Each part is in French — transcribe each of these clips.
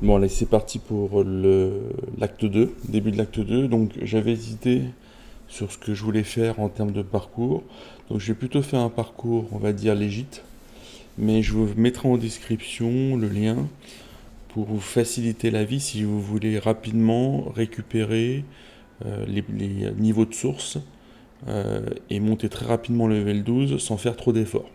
Bon, allez, c'est parti pour l'acte 2, début de l'acte 2. Donc, j'avais hésité sur ce que je voulais faire en termes de parcours. Donc, j'ai plutôt fait un parcours, on va dire, légit. Mais je vous mettrai en description le lien pour vous faciliter la vie si vous voulez rapidement récupérer les niveaux de source et monter très rapidement le level 12 sans faire trop d'efforts.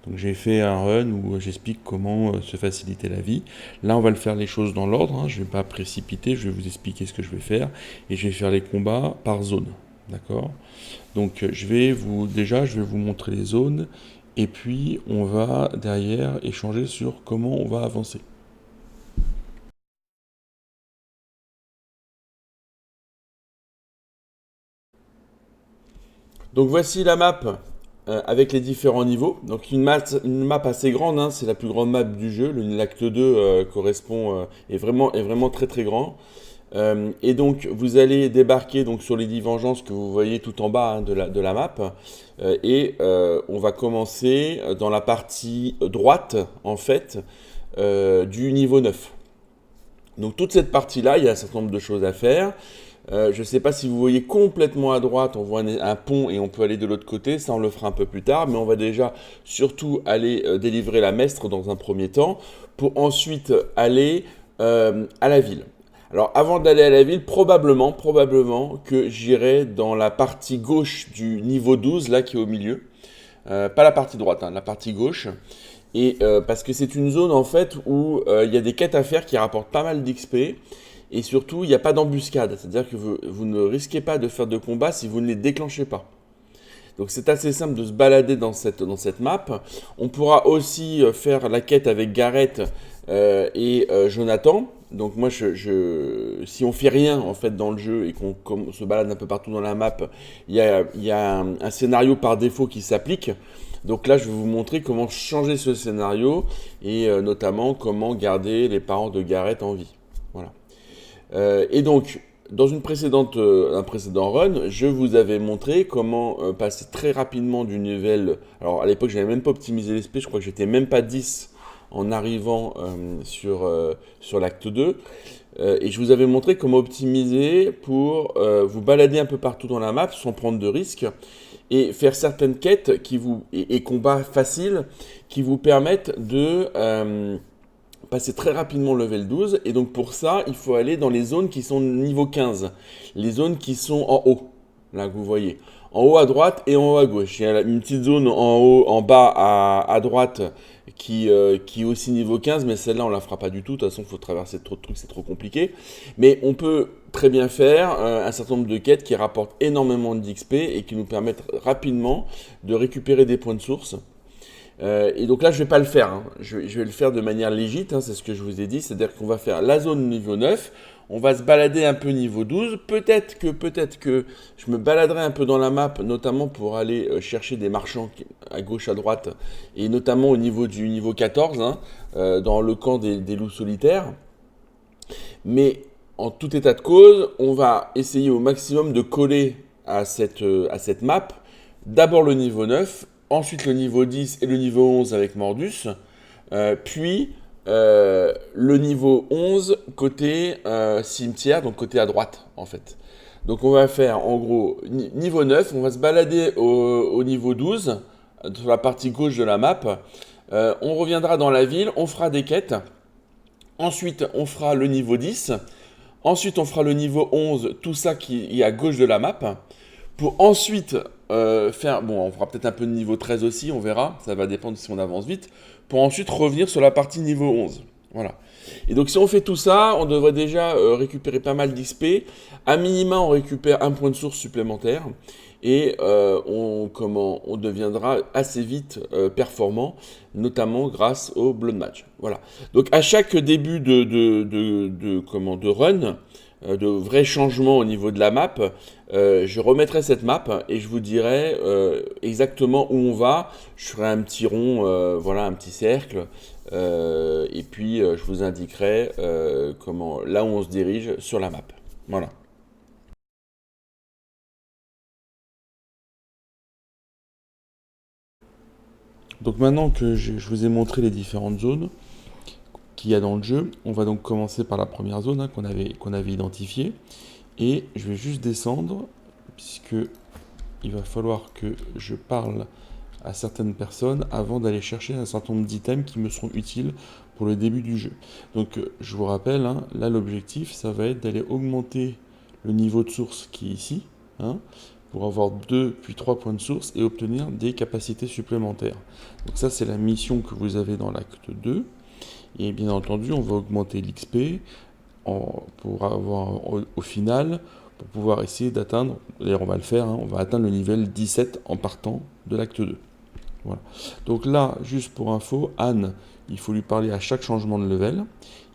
Donc j'ai fait un run où j'explique comment se faciliter la vie. Là, on va le faire les choses dans l'ordre, hein. Je ne vais pas précipiter, je vais vous expliquer ce que je vais faire et je vais faire les combats par zone. D'accord? Donc je vais vous montrer les zones et puis on va derrière échanger sur comment on va avancer. Donc voici la map avec les différents niveaux. Donc une map assez grande, hein, c'est la plus grande map du jeu. L'acte 2 est vraiment très très grand. Et donc vous allez débarquer donc sur les 10 vengeances que vous voyez tout en bas, hein, de la map. On va commencer dans la partie droite en fait du niveau 9. Donc toute cette partie-là, il y a un certain nombre de choses à faire. Je ne sais pas si vous voyez complètement à droite, on voit un pont et on peut aller de l'autre côté, ça on le fera un peu plus tard, mais on va déjà surtout aller délivrer la Mestre dans un premier temps, pour ensuite aller à la ville. Alors avant d'aller à la ville, probablement que j'irai dans la partie gauche du niveau 12, là qui est au milieu. Pas la partie droite, hein, la partie gauche. Parce que c'est une zone en fait où il y a des quêtes à faire qui rapportent pas mal d'XP. Et surtout, il n'y a pas d'embuscade. C'est-à-dire que vous ne risquez pas de faire de combat si vous ne les déclenchez pas. Donc c'est assez simple de se balader dans cette map. On pourra aussi faire la quête avec Gareth et Jonathan. Donc moi, si on fait rien en fait dans le jeu et qu'on se balade un peu partout dans la map, il y a un scénario par défaut qui s'applique. Donc là, je vais vous montrer comment changer ce scénario et notamment comment garder les parents de Gareth en vie. Voilà. Et donc, dans un précédent run, je vous avais montré comment passer très rapidement du level. Alors à l'époque, je n'avais même pas optimisé l'esprit, je crois que j'étais même pas 10 en arrivant sur l'acte 2. Et je vous avais montré comment optimiser pour vous balader un peu partout dans la map sans prendre de risques et faire certaines quêtes et combats faciles qui vous permettent de passer très rapidement le level 12. Et donc pour ça, il faut aller dans les zones qui sont niveau 15. Les zones qui sont en haut, là que vous voyez. En haut à droite et en haut à gauche. Il y a une petite zone en haut, en bas à droite qui est aussi niveau 15, mais celle-là on la fera pas du tout. De toute façon, il faut traverser trop de trucs, c'est trop compliqué. Mais on peut très bien faire un certain nombre de quêtes qui rapportent énormément d'XP et qui nous permettent rapidement de récupérer des points de source. Et donc là, je vais pas le faire, hein. Je vais le faire de manière légite, hein, c'est ce que je vous ai dit. C'est-à-dire qu'on va faire la zone niveau 9, on va se balader un peu niveau 12. Peut-être que je me baladerai un peu dans la map, notamment pour aller chercher des marchands à gauche, à droite, et notamment au niveau du niveau 14, hein, dans le camp des loups solitaires. Mais en tout état de cause, on va essayer au maximum de coller à cette map d'abord le niveau 9, ensuite le niveau 10 et le niveau 11 avec Mordus, puis le niveau 11 côté cimetière, donc côté à droite en fait. Donc on va faire en gros niveau 9, on va se balader au niveau 12, sur la partie gauche de la map. On reviendra dans la ville, on fera des quêtes. Ensuite, on fera le niveau 10. Ensuite, on fera le niveau 11, tout ça qui est à gauche de la map. Pour ensuite faire. Bon, on fera peut-être un peu de niveau 13 aussi, on verra. Ça va dépendre si on avance vite. Pour ensuite revenir sur la partie niveau 11. Voilà. Et donc, si on fait tout ça, on devrait déjà récupérer pas mal d'XP. À minima, on récupère un point de source supplémentaire. Et on deviendra assez vite performant, notamment grâce au Blood Match. Voilà. Donc à chaque début de run, de vrais changements au niveau de la map, je remettrai cette map et je vous dirai exactement où on va. Je ferai un petit rond, voilà, un petit cercle, et puis je vous indiquerai là où on se dirige sur la map. Voilà. Donc maintenant que je vous ai montré les différentes zones, qu'il y a dans le jeu. On va donc commencer par la première zone hein, qu'on avait identifiée. Et je vais juste descendre, puisque il va falloir que je parle à certaines personnes avant d'aller chercher un certain nombre d'items qui me seront utiles pour le début du jeu. Donc je vous rappelle, hein, là l'objectif ça va être d'aller augmenter le niveau de source qui est ici, hein, pour avoir 2 puis 3 points de source et obtenir des capacités supplémentaires. Donc ça c'est la mission que vous avez dans l'acte 2. Et bien entendu on va augmenter l'XP pour avoir au final, pour pouvoir essayer d'atteindre, d'ailleurs on va le faire, hein, on va atteindre le niveau 17 en partant de l'acte 2. Voilà. Donc là, juste pour info, Anne, il faut lui parler à chaque changement de level.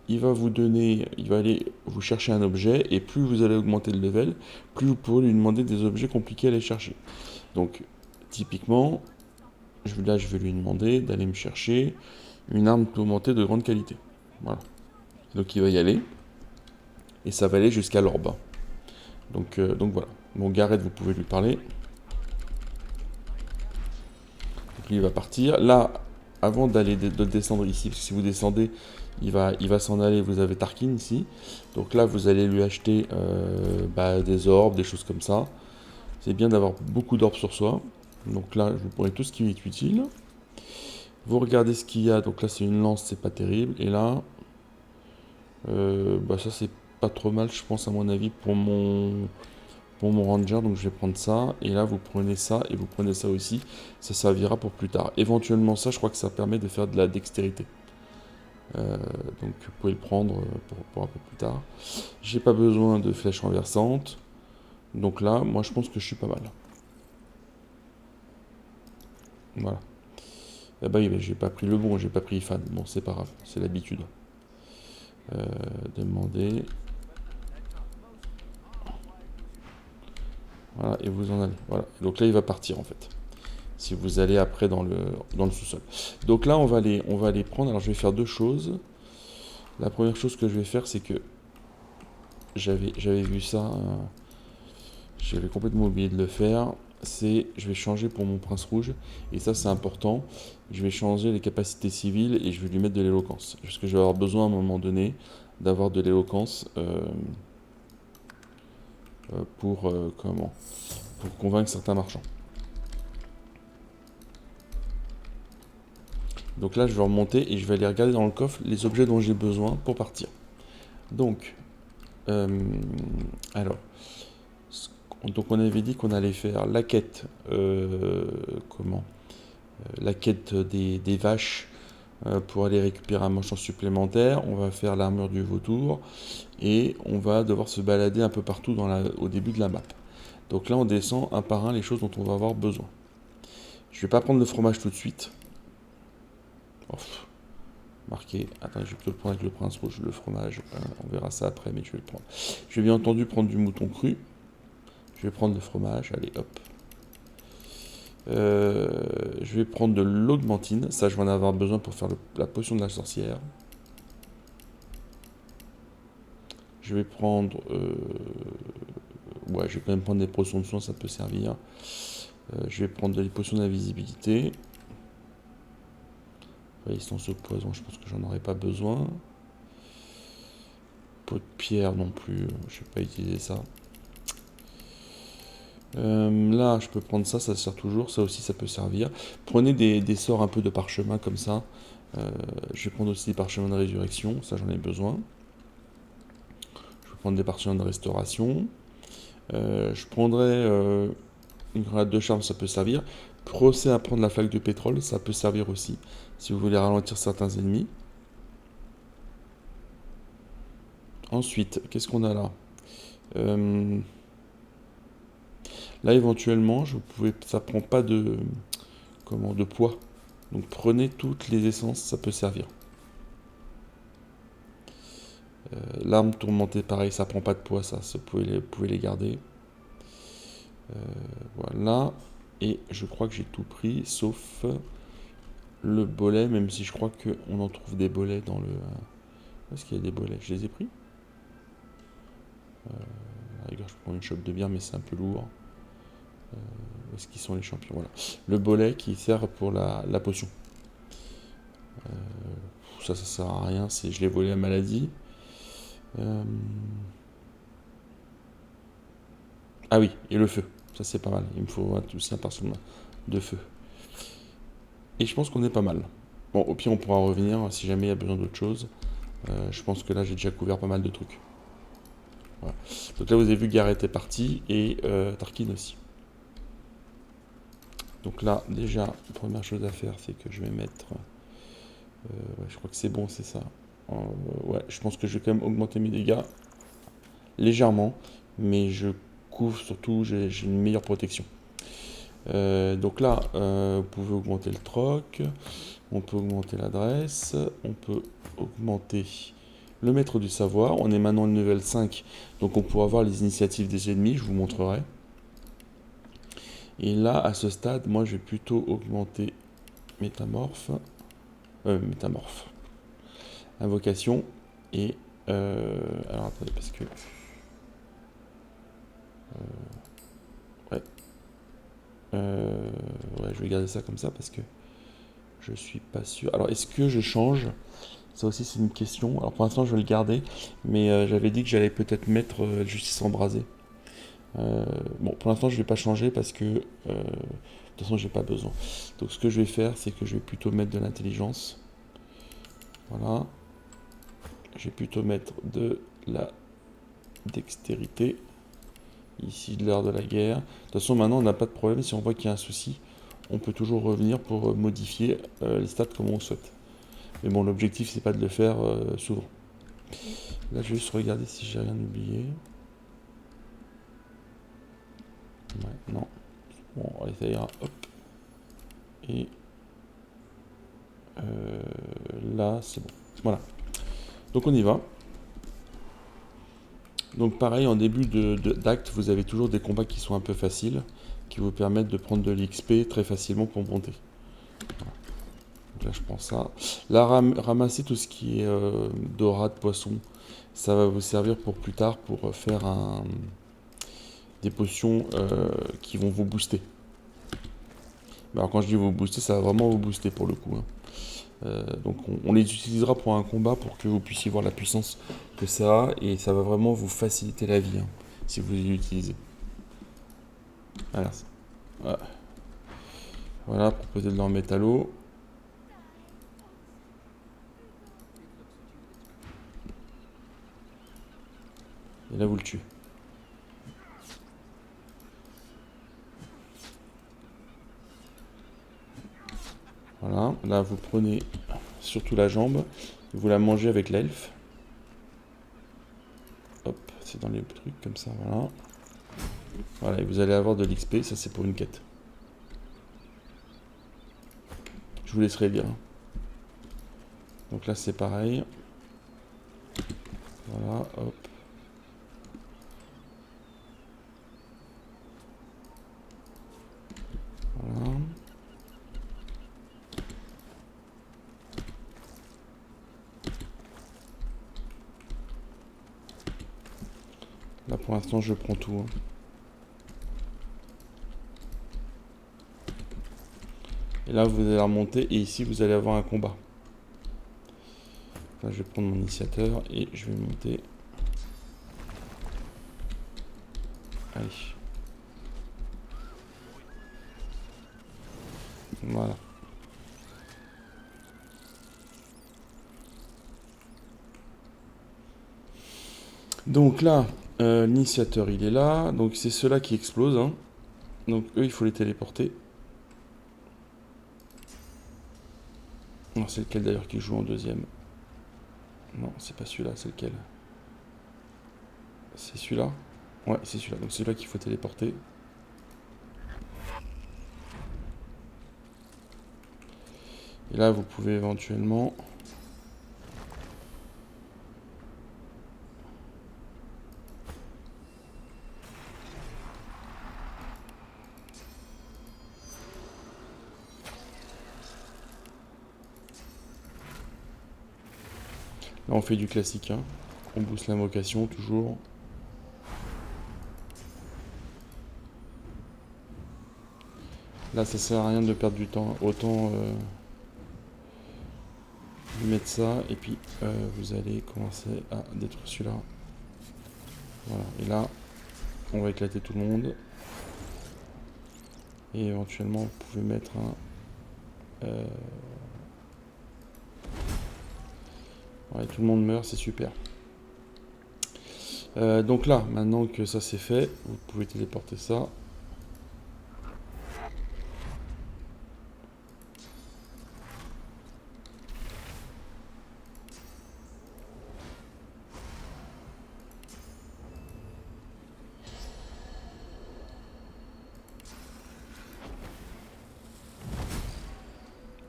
Il va vous donner, il va aller vous chercher un objet, et plus vous allez augmenter le level, plus vous pourrez lui demander des objets compliqués à aller chercher. Donc, typiquement, là je vais lui demander d'aller me chercher une arme augmentée de grande qualité. Voilà. Donc il va y aller, et ça va aller jusqu'à l'orbe. Donc voilà. Bon, Gareth, vous pouvez lui parler. Donc lui, il va partir. Là, avant d'aller de descendre ici, parce que si vous descendez, il va s'en aller. Vous avez Tarkin ici. Donc là, vous allez lui acheter des orbes, des choses comme ça. C'est bien d'avoir beaucoup d'orbes sur soi. Donc là, vous prenez tout ce qui est utile. Vous regardez ce qu'il y a. Donc là, c'est une lance, c'est pas terrible. Et là, ça c'est pas trop mal, je pense, à mon avis, pour mon ranger. Donc je vais prendre ça. Et là, vous prenez ça et vous prenez ça aussi. Ça servira pour plus tard. Éventuellement, ça, je crois que ça permet de faire de la dextérité. Donc vous pouvez le prendre pour un peu plus tard. J'ai pas besoin de flèches renversantes. Donc là, moi, je pense que je suis pas mal. Voilà. Eh ben, j'ai pas pris le bon, j'ai pas pris Ifan. Bon, c'est pas grave, c'est l'habitude. Demander. Voilà, et vous en allez. Voilà. Donc là, il va partir en fait. Si vous allez après dans le sous-sol. Donc là, on va aller prendre. Alors, je vais faire deux choses. La première chose que je vais faire, c'est que j'avais vu ça. J'avais complètement oublié de le faire. Je vais changer pour mon prince rouge. Et ça, c'est important. Je vais changer les capacités civiles et je vais lui mettre de l'éloquence. Parce que je vais avoir besoin à un moment donné d'avoir de l'éloquence pour convaincre certains marchands. Donc là, je vais remonter et je vais aller regarder dans le coffre les objets dont j'ai besoin pour partir. Donc, alors, donc on avait dit qu'on allait faire la quête, la quête des vaches pour aller récupérer un marchand supplémentaire. On va faire l'armure du vautour et on va devoir se balader un peu partout au début de la map. Donc là, on descend un par un les choses dont on va avoir besoin. Je vais pas prendre le fromage tout de suite. Marqué. Attends, je vais plutôt le prendre avec le prince rouge, le fromage. On verra ça après, mais je vais le prendre. Je vais bien entendu prendre du mouton cru. Je vais prendre le fromage. Allez, hop. Je vais prendre de l'augmentine. Ça, je vais en avoir besoin pour faire la potion de la sorcière. Je vais prendre... ouais, je vais quand même prendre des potions de soin, ça peut servir. Je vais prendre des potions d'invisibilité. Résistance au poison, je pense que j'en aurai pas besoin. Pot de pierre non plus, je vais pas utiliser ça. Là, je peux prendre ça, ça sert toujours. Ça aussi, ça peut servir. Prenez des sorts un peu de parchemin comme ça. Je vais prendre aussi des parchemins de résurrection, ça j'en ai besoin. Je vais prendre des parchemins de restauration. Je prendrai une grenade de charme, ça peut servir. Procès à prendre la flaque de pétrole, ça peut servir aussi. Si vous voulez ralentir certains ennemis. Ensuite, qu'est-ce qu'on a là Là, éventuellement, ça prend pas de poids. Donc prenez toutes les essences, ça peut servir. L'arme tourmentée, pareil, ça prend pas de poids, ça. Vous pouvez les garder. Voilà. Et je crois que j'ai tout pris, sauf le bolet, même si je crois qu'on en trouve des bolets dans le... Où est-ce qu'il y a des bolets? Je les ai pris. Je prends une chope de bière, mais c'est un peu lourd. Où est-ce qu'ils sont les champions? Voilà. Le bolet qui sert pour la potion. ça sert à rien, je l'ai volé à maladie. Ah oui, et le feu, ça c'est pas mal, il me faut aussi un parchemin de feu. Et je pense qu'on est pas mal. Bon, au pire on pourra revenir si jamais il y a besoin d'autre chose. Je pense que là j'ai déjà couvert pas mal de trucs. Voilà. Donc là vous avez vu Gareth est parti et Tarkin aussi. Donc là déjà, la première chose à faire c'est que je vais mettre... ouais, je crois que c'est bon, c'est ça. Ouais, je pense que je vais quand même augmenter mes dégâts légèrement, mais je couvre surtout, j'ai une meilleure protection. Donc là, vous pouvez augmenter le troc, on peut augmenter l'adresse, on peut augmenter le maître du savoir. On est maintenant au level 5, donc on pourra voir les initiatives des ennemis, je vous montrerai. Et là, à ce stade, moi je vais plutôt augmenter métamorphe, invocation, et alors attendez, parce que ouais, ouais, je vais garder ça comme ça parce que je suis pas sûr. Alors, est-ce que je change? Ça aussi, c'est une question. Alors, pour l'instant, je vais le garder, mais j'avais dit que j'allais peut-être mettre justice embrasée. Bon, pour l'instant, je vais pas changer parce que de toute façon, j'ai pas besoin. Donc, ce que je vais faire, c'est que je vais plutôt mettre de l'intelligence. Voilà. Je vais plutôt mettre de la dextérité. Ici, de l'art de la guerre. De toute façon, maintenant, on n'a pas de problème. Si on voit qu'il y a un souci, on peut toujours revenir pour modifier les stats comme on souhaite. Mais bon, l'objectif, c'est pas de le faire souvent. Là, je vais juste regarder si j'ai rien oublié. Ouais, non. Bon, allez, ça ira. Hop. Et là, c'est bon. Voilà. Donc, on y va. Donc, pareil, en début d'acte, vous avez toujours des combats qui sont un peu faciles, qui vous permettent de prendre de l'XP très facilement pour monter. Voilà. Donc là, je prends ça. Là, ramasser tout ce qui est dorade, poisson, ça va vous servir pour plus tard pour faire des potions qui vont vous booster. Alors quand je dis vous booster, ça va vraiment vous booster pour le coup. Hein. Donc on les utilisera pour un combat pour que vous puissiez voir la puissance que ça a et ça va vraiment vous faciliter la vie hein, si vous les utilisez. Voilà, voilà proposer de l'or métallo. Et là vous le tuez. Voilà, là vous prenez surtout la jambe, vous la mangez avec l'elfe. Hop, c'est dans les trucs comme ça, voilà. Voilà, et vous allez avoir de l'XP, ça c'est pour une quête. Je vous laisserai lire. Donc là c'est pareil. Voilà, hop. Voilà. Là pour l'instant je prends tout. Hein. Et là vous allez remonter et ici vous allez avoir un combat. Là je vais prendre mon initiateur et je vais monter. Allez. Voilà. Donc là, l'initiateur il est là. Donc c'est ceux-là qui explosent. Hein. Donc eux il faut les téléporter. Non, c'est lequel d'ailleurs qui joue en deuxième? Non, c'est pas celui-là, c'est lequel? C'est celui-là? Ouais, c'est celui-là. Donc c'est celui-là qu'il faut téléporter. Et là, vous pouvez éventuellement... Là, on fait du classique. Hein. On booste l'invocation, toujours. Là, ça sert à rien de perdre du temps. Autant Je vais mettre ça, et puis vous allez commencer à détruire celui-là. Voilà, et là, on va éclater tout le monde. Et éventuellement, vous pouvez mettre un... Ouais, tout le monde meurt, c'est super. Donc là, maintenant que ça c'est fait, vous pouvez téléporter ça.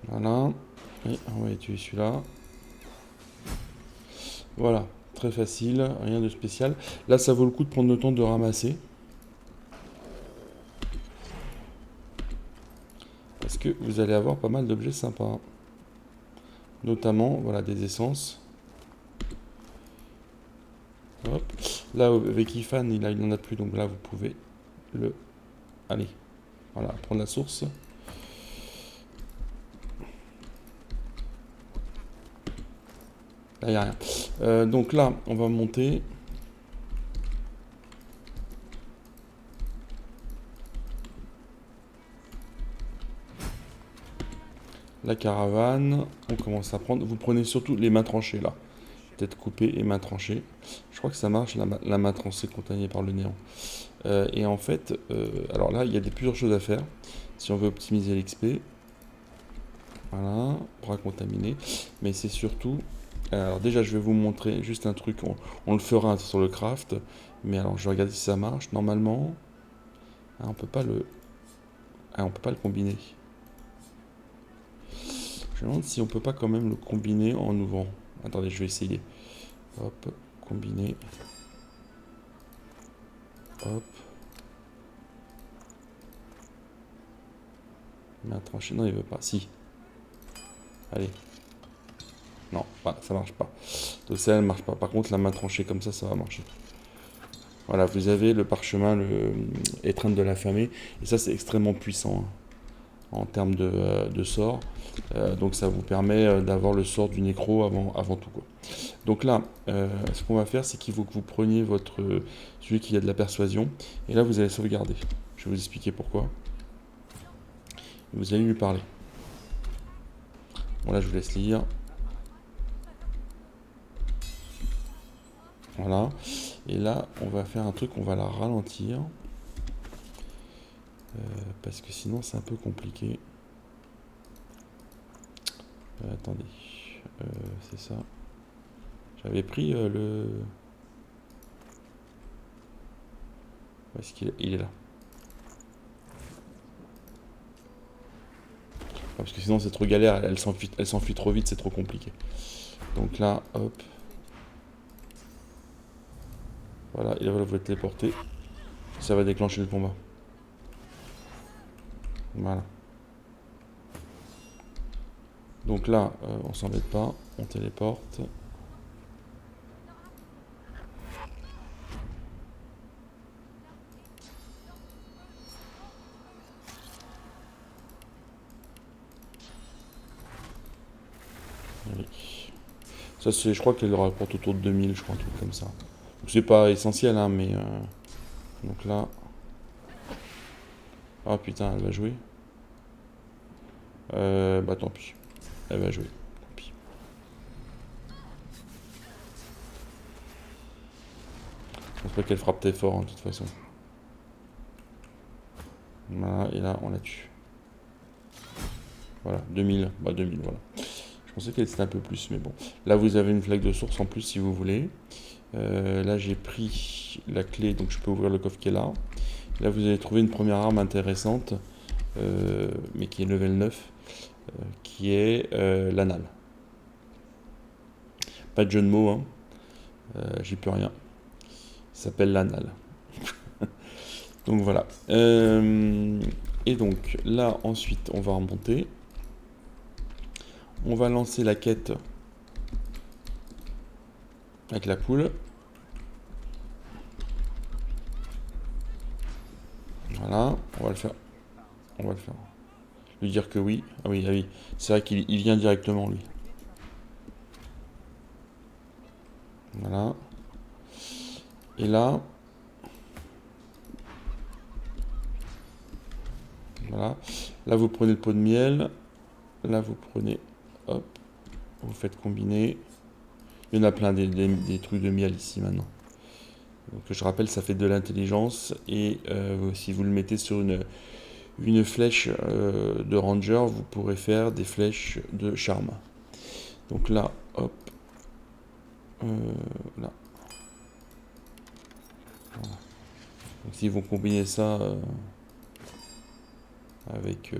Voilà. Et on va tuer celui-là. Voilà. Très facile, rien de spécial. Là, ça vaut le coup de prendre le temps de ramasser. Parce que vous allez avoir pas mal d'objets sympas. Notamment, voilà, des essences. Hop. Là, avec Ifan, il n'en a plus, donc là, vous pouvez le... Allez, voilà, prendre la source. Là, il n'y a rien. Donc là, on va monter. La caravane, on commence à prendre. Vous prenez surtout les mains tranchées là. Tête coupée et main tranchée. Je crois que ça marche, la main tranchée contaminée par le néant. Et en fait, alors là, il y a plusieurs choses à faire. Si on veut optimiser l'XP, voilà, bras contaminé. Mais c'est surtout. Alors déjà, je vais vous montrer juste un truc. On le fera sur le craft. Mais alors, je vais regarder si ça marche. Normalement, on peut pas le. On peut pas le combiner. Je me demande si on peut pas quand même le combiner en ouvrant. Attendez, je vais essayer. Hop, combiner. Hop. Mais un tranché, non, il veut pas. Si. Allez. Non, voilà, ça marche pas. Donc ça, elle marche pas. Par contre, la main tranchée comme ça va marcher. Voilà, vous avez le parchemin, le étreinte de l'affamé. Et ça, c'est extrêmement puissant en termes de sort. Donc ça vous permet d'avoir le sort du nécro avant tout, quoi. Donc là, ce qu'on va faire, c'est qu'il faut que vous preniez celui qui a de la persuasion. Et là, vous allez sauvegarder. Je vais vous expliquer pourquoi. Et vous allez lui parler. Bon, là, je vous laisse lire. Voilà. Et là, on va faire un truc, on va la ralentir. Parce que sinon, c'est un peu compliqué. Attendez. C'est ça. J'avais pris le... Où est-ce qu'il est? Il est là. Parce que sinon, c'est trop galère. Elle s'enfuit trop vite, c'est trop compliqué. Donc là, hop. Voilà, et là, vous êtes téléporté. Ça va déclencher le combat. Voilà. Donc là, on s'embête pas. On téléporte. Allez. Ça, c'est, je crois qu'elle rapporte autour de 2000, je crois, un truc comme ça. Donc c'est pas essentiel, hein, mais... Donc là... Ah putain, elle va jouer. Bah tant pis. Elle va jouer. Tant pis. Je pense pas qu'elle frappe très fort, hein, de toute façon. Voilà, et là, on la tue. Voilà, 2000. Bah 2000, voilà. Je pensais qu'elle était un peu plus, mais bon. Là, vous avez une flaque de source en plus, si vous voulez. Là, j'ai pris la clé, donc je peux ouvrir le coffre qui est là. Là, vous allez trouver une première arme intéressante, mais qui est level 9, qui est l'anal. Pas de jeu de mots, hein. J'y peux rien. Ça s'appelle l'anal. Donc voilà. Et donc là, ensuite, on va remonter. On va lancer la quête avec la poule. Voilà, on va le faire. On va le faire. Lui dire que oui. Ah oui, ah oui. C'est vrai qu'il vient directement, lui. Voilà. Et là, voilà. Là, vous prenez le pot de miel. Là, vous prenez, hop, vous faites combiner. Il y en a plein des trucs de miel ici maintenant. Donc, je rappelle, ça fait de l'intelligence. Et si vous le mettez sur une flèche de ranger, vous pourrez faire des flèches de charme. Donc là, hop, là. Voilà. Donc s'ils vont combiner ça avec...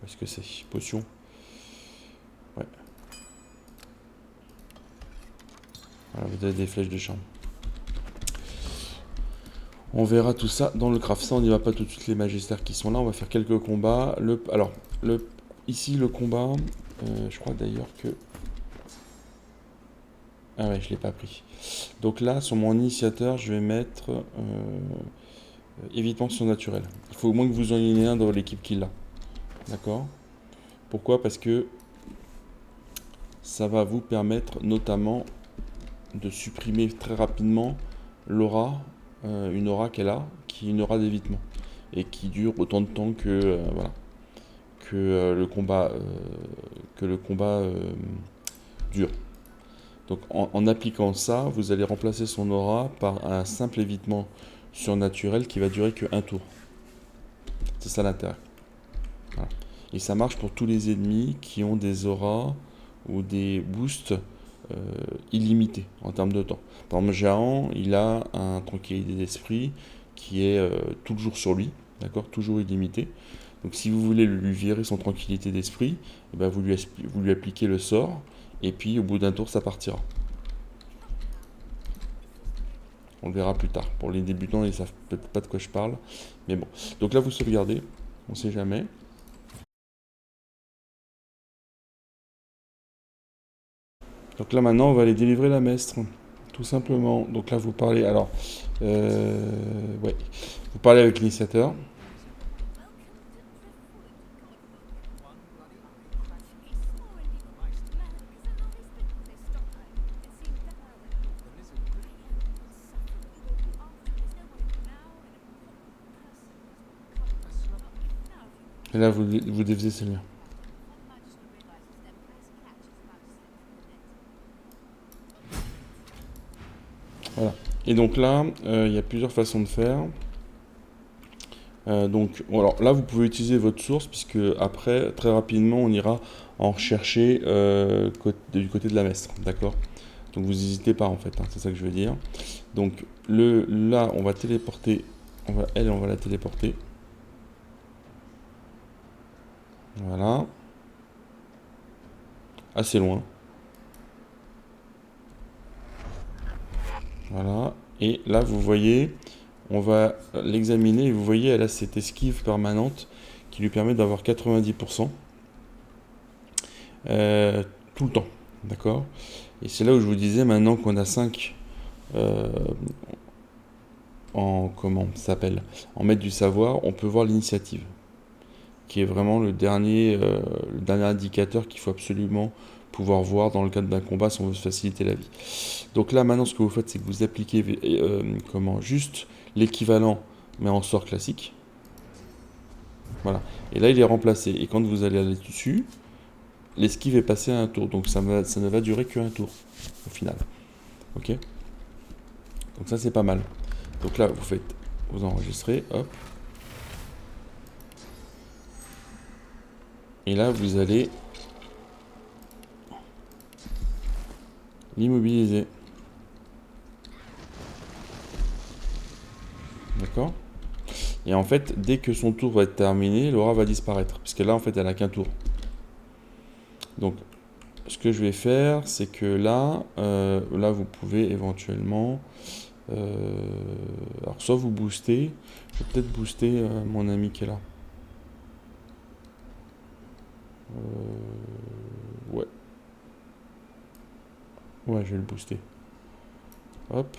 Est-ce que c'est potion? Ouais. Voilà, vous avez des flèches de charme. On verra tout ça dans le craft. Ça, on n'y va pas tout de suite, les magistères qui sont là. On va faire quelques combats. Ici, le combat, je crois d'ailleurs que... Ah ouais, je ne l'ai pas pris. Donc là, sur mon initiateur, je vais mettre évitement surnaturel. Il faut au moins que vous en ayez un dans l'équipe qui l'a. D'accord? Pourquoi? Parce que ça va vous permettre notamment de supprimer très rapidement l'aura, une aura qu'elle a, qui est une aura d'évitement, et qui dure autant de temps que, voilà, que le combat dure. Donc en appliquant ça, vous allez remplacer son aura par un simple évitement surnaturel qui va durer que un tour. C'est ça l'intérêt. Voilà. Et ça marche pour tous les ennemis qui ont des auras ou des boosts illimités en termes de temps. Par exemple, Géant, il a un tranquillité d'esprit qui est toujours sur lui, d'accord, toujours illimité. Donc si vous voulez lui virer son tranquillité d'esprit, eh ben, vous lui appliquez le sort, et puis au bout d'un tour, ça partira. On le verra plus tard. Pour les débutants, ils ne savent peut-être pas de quoi je parle. Mais bon. Donc là, vous sauvegardez. On ne sait jamais. Donc là, maintenant, on va aller délivrer la mestre. Tout simplement. Donc là, vous parlez... Alors, ouais. Vous parlez avec l'initiateur. Et là, vous défaisez ces liens. Voilà. Et donc là, il y a plusieurs façons de faire. Donc, bon, alors là, vous pouvez utiliser votre source, puisque après, très rapidement, on ira en rechercher du côté de la mestre. D'accord? Donc, vous n'hésitez pas, en fait. Hein, c'est ça que je veux dire. Donc, là, on va téléporter. On va la téléporter. Voilà. Assez loin. Voilà. Et là, vous voyez, on va l'examiner. Et vous voyez, elle a cette esquive permanente qui lui permet d'avoir 90% tout le temps. D'accord? Et c'est là où je vous disais, maintenant qu'on a 5 comment ça s'appelle, en maître du savoir, on peut voir l'initiative, qui est vraiment le dernier indicateur qu'il faut absolument pouvoir voir dans le cadre d'un combat si on veut se faciliter la vie. Donc là, maintenant, ce que vous faites, c'est que vous appliquez juste l'équivalent, mais en sort classique. Voilà. Et là, il est remplacé. Et quand vous allez aller dessus, l'esquive est passée à un tour. Donc ça ne va durer qu'un tour, au final. Ok? Donc ça, c'est pas mal. Donc là, vous enregistrez, hop. Et là, vous allez l'immobiliser. D'accord? Et en fait, dès que son tour va être terminé, l'aura va disparaître. Puisque là, en fait, elle n'a qu'un tour. Donc, ce que je vais faire, c'est que là, vous pouvez éventuellement... alors, soit vous boostez. Je vais peut-être booster mon ami qui est là. Ouais. Ouais, je vais le booster. Hop.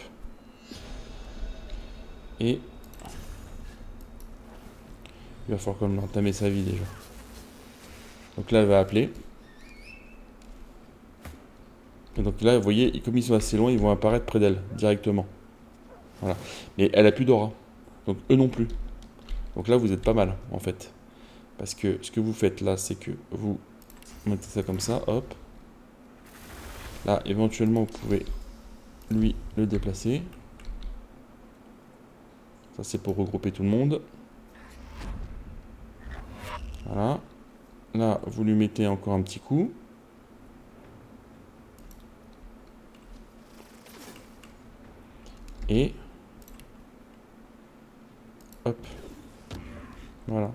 Et il va falloir quand même entamer sa vie déjà. Donc là, elle va appeler. Et donc là, vous voyez, comme ils sont assez loin, ils vont apparaître près d'elle, directement. Voilà. Mais elle a plus d'aura. Donc eux non plus. Donc là, vous êtes pas mal, en fait. Parce que ce que vous faites là, c'est que vous mettez ça comme ça, hop. Là, éventuellement, vous pouvez, lui, le déplacer. Ça, c'est pour regrouper tout le monde. Voilà. Là, vous lui mettez encore un petit coup. Et... hop. Voilà.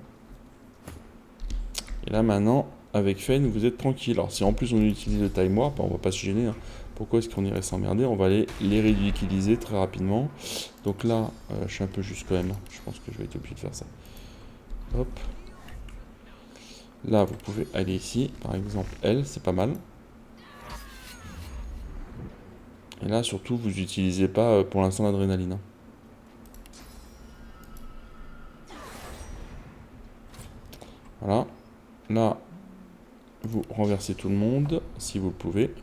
Et là, maintenant, avec Fen, vous êtes tranquille. Alors, si en plus on utilise le Time Warp, on va pas se gêner. Hein. Pourquoi est-ce qu'on irait s'emmerder? On va aller les réutiliser très rapidement. Donc là, je suis un peu juste quand même. Je pense que je vais être obligé de faire ça. Hop. Là, vous pouvez aller ici. Par exemple, elle, c'est pas mal. Et là, surtout, vous n'utilisez pas pour l'instant l'adrénaline. Hein. Voilà. Là, vous renversez tout le monde, si vous le pouvez.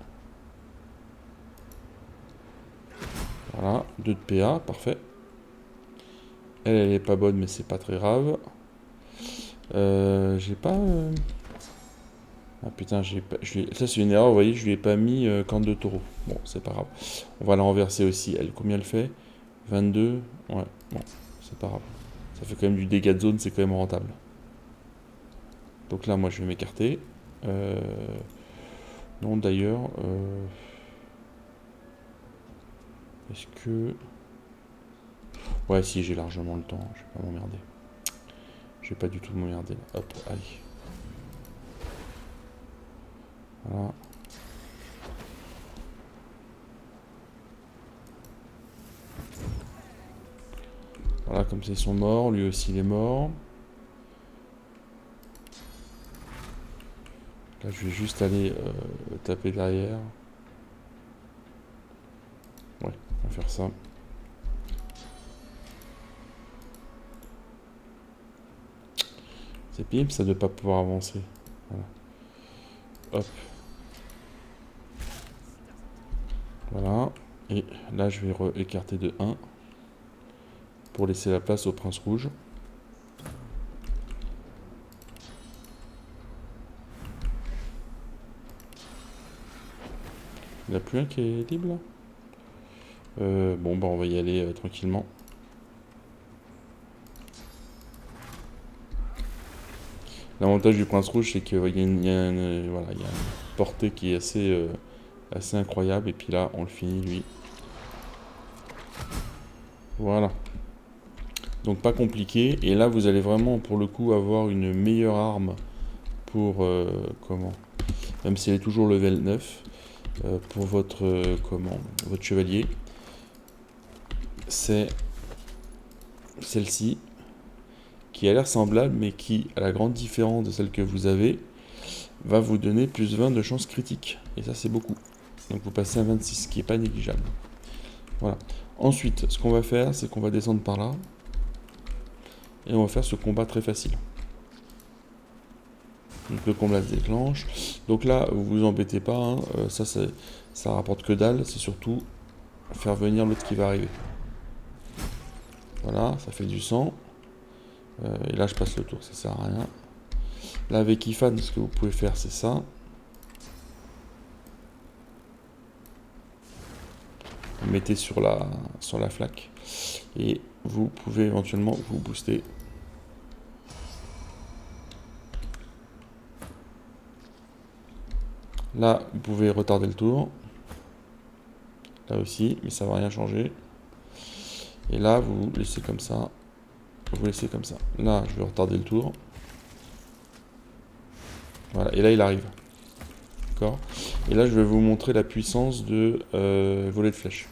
Voilà, 2 de PA, parfait. Elle est pas bonne, mais c'est pas très grave. J'ai pas... Ah putain, ça c'est une erreur, vous voyez, je lui ai pas mis corne de taureau. Bon, c'est pas grave. On va la renverser aussi. Elle, combien elle fait? 22. Ouais, bon, c'est pas grave. Ça fait quand même du dégât de zone, c'est quand même rentable. Donc là, moi, je vais m'écarter. Non, d'ailleurs... Est-ce que... Ouais, si, j'ai largement le temps. Je vais pas m'emmerder. Je vais pas du tout m'emmerder là. Hop, allez. Voilà. Voilà, comme ça ils sont morts. Lui aussi il est mort. Là, je vais juste aller taper derrière. Ouais, on va faire ça. C'est pire, ça de pas pouvoir avancer. Voilà. Hop. Voilà. Et là, je vais écarter de 1 pour laisser la place au prince rouge. Il n'y en a plus un qui est libre là. Bon, bah on va y aller tranquillement. L'avantage du prince rouge, c'est qu'il y a une portée qui est assez incroyable. Et puis là, on le finit lui. Voilà. Donc pas compliqué. Et là, vous allez vraiment, pour le coup, avoir une meilleure arme pour... comment? Même si elle est toujours level 9. Pour votre votre chevalier, c'est celle-ci qui a l'air semblable mais qui, à la grande différence de celle que vous avez, va vous donner plus 20 de chance critique et ça c'est beaucoup, donc vous passez à 26 ce qui est pas négligeable. Voilà. Ensuite ce qu'on va faire, c'est qu'on va descendre par là et on va faire ce combat très facile. Donc le combat se déclenche. Donc là, vous vous embêtez pas, hein. Ça rapporte que dalle, c'est surtout faire venir l'autre qui va arriver. Voilà, ça fait du sang. Et là, je passe le tour, ça sert à rien. Là, avec Ifan, ce que vous pouvez faire, c'est ça. Vous mettez sur la flaque. Et vous pouvez éventuellement vous booster. Là, vous pouvez retarder le tour. Là aussi, mais ça va rien changer. Et là, vous laissez comme ça. Vous laissez comme ça. Là, je vais retarder le tour. Voilà, et là, il arrive. D'accord. Et là, je vais vous montrer la puissance de volet de flèche.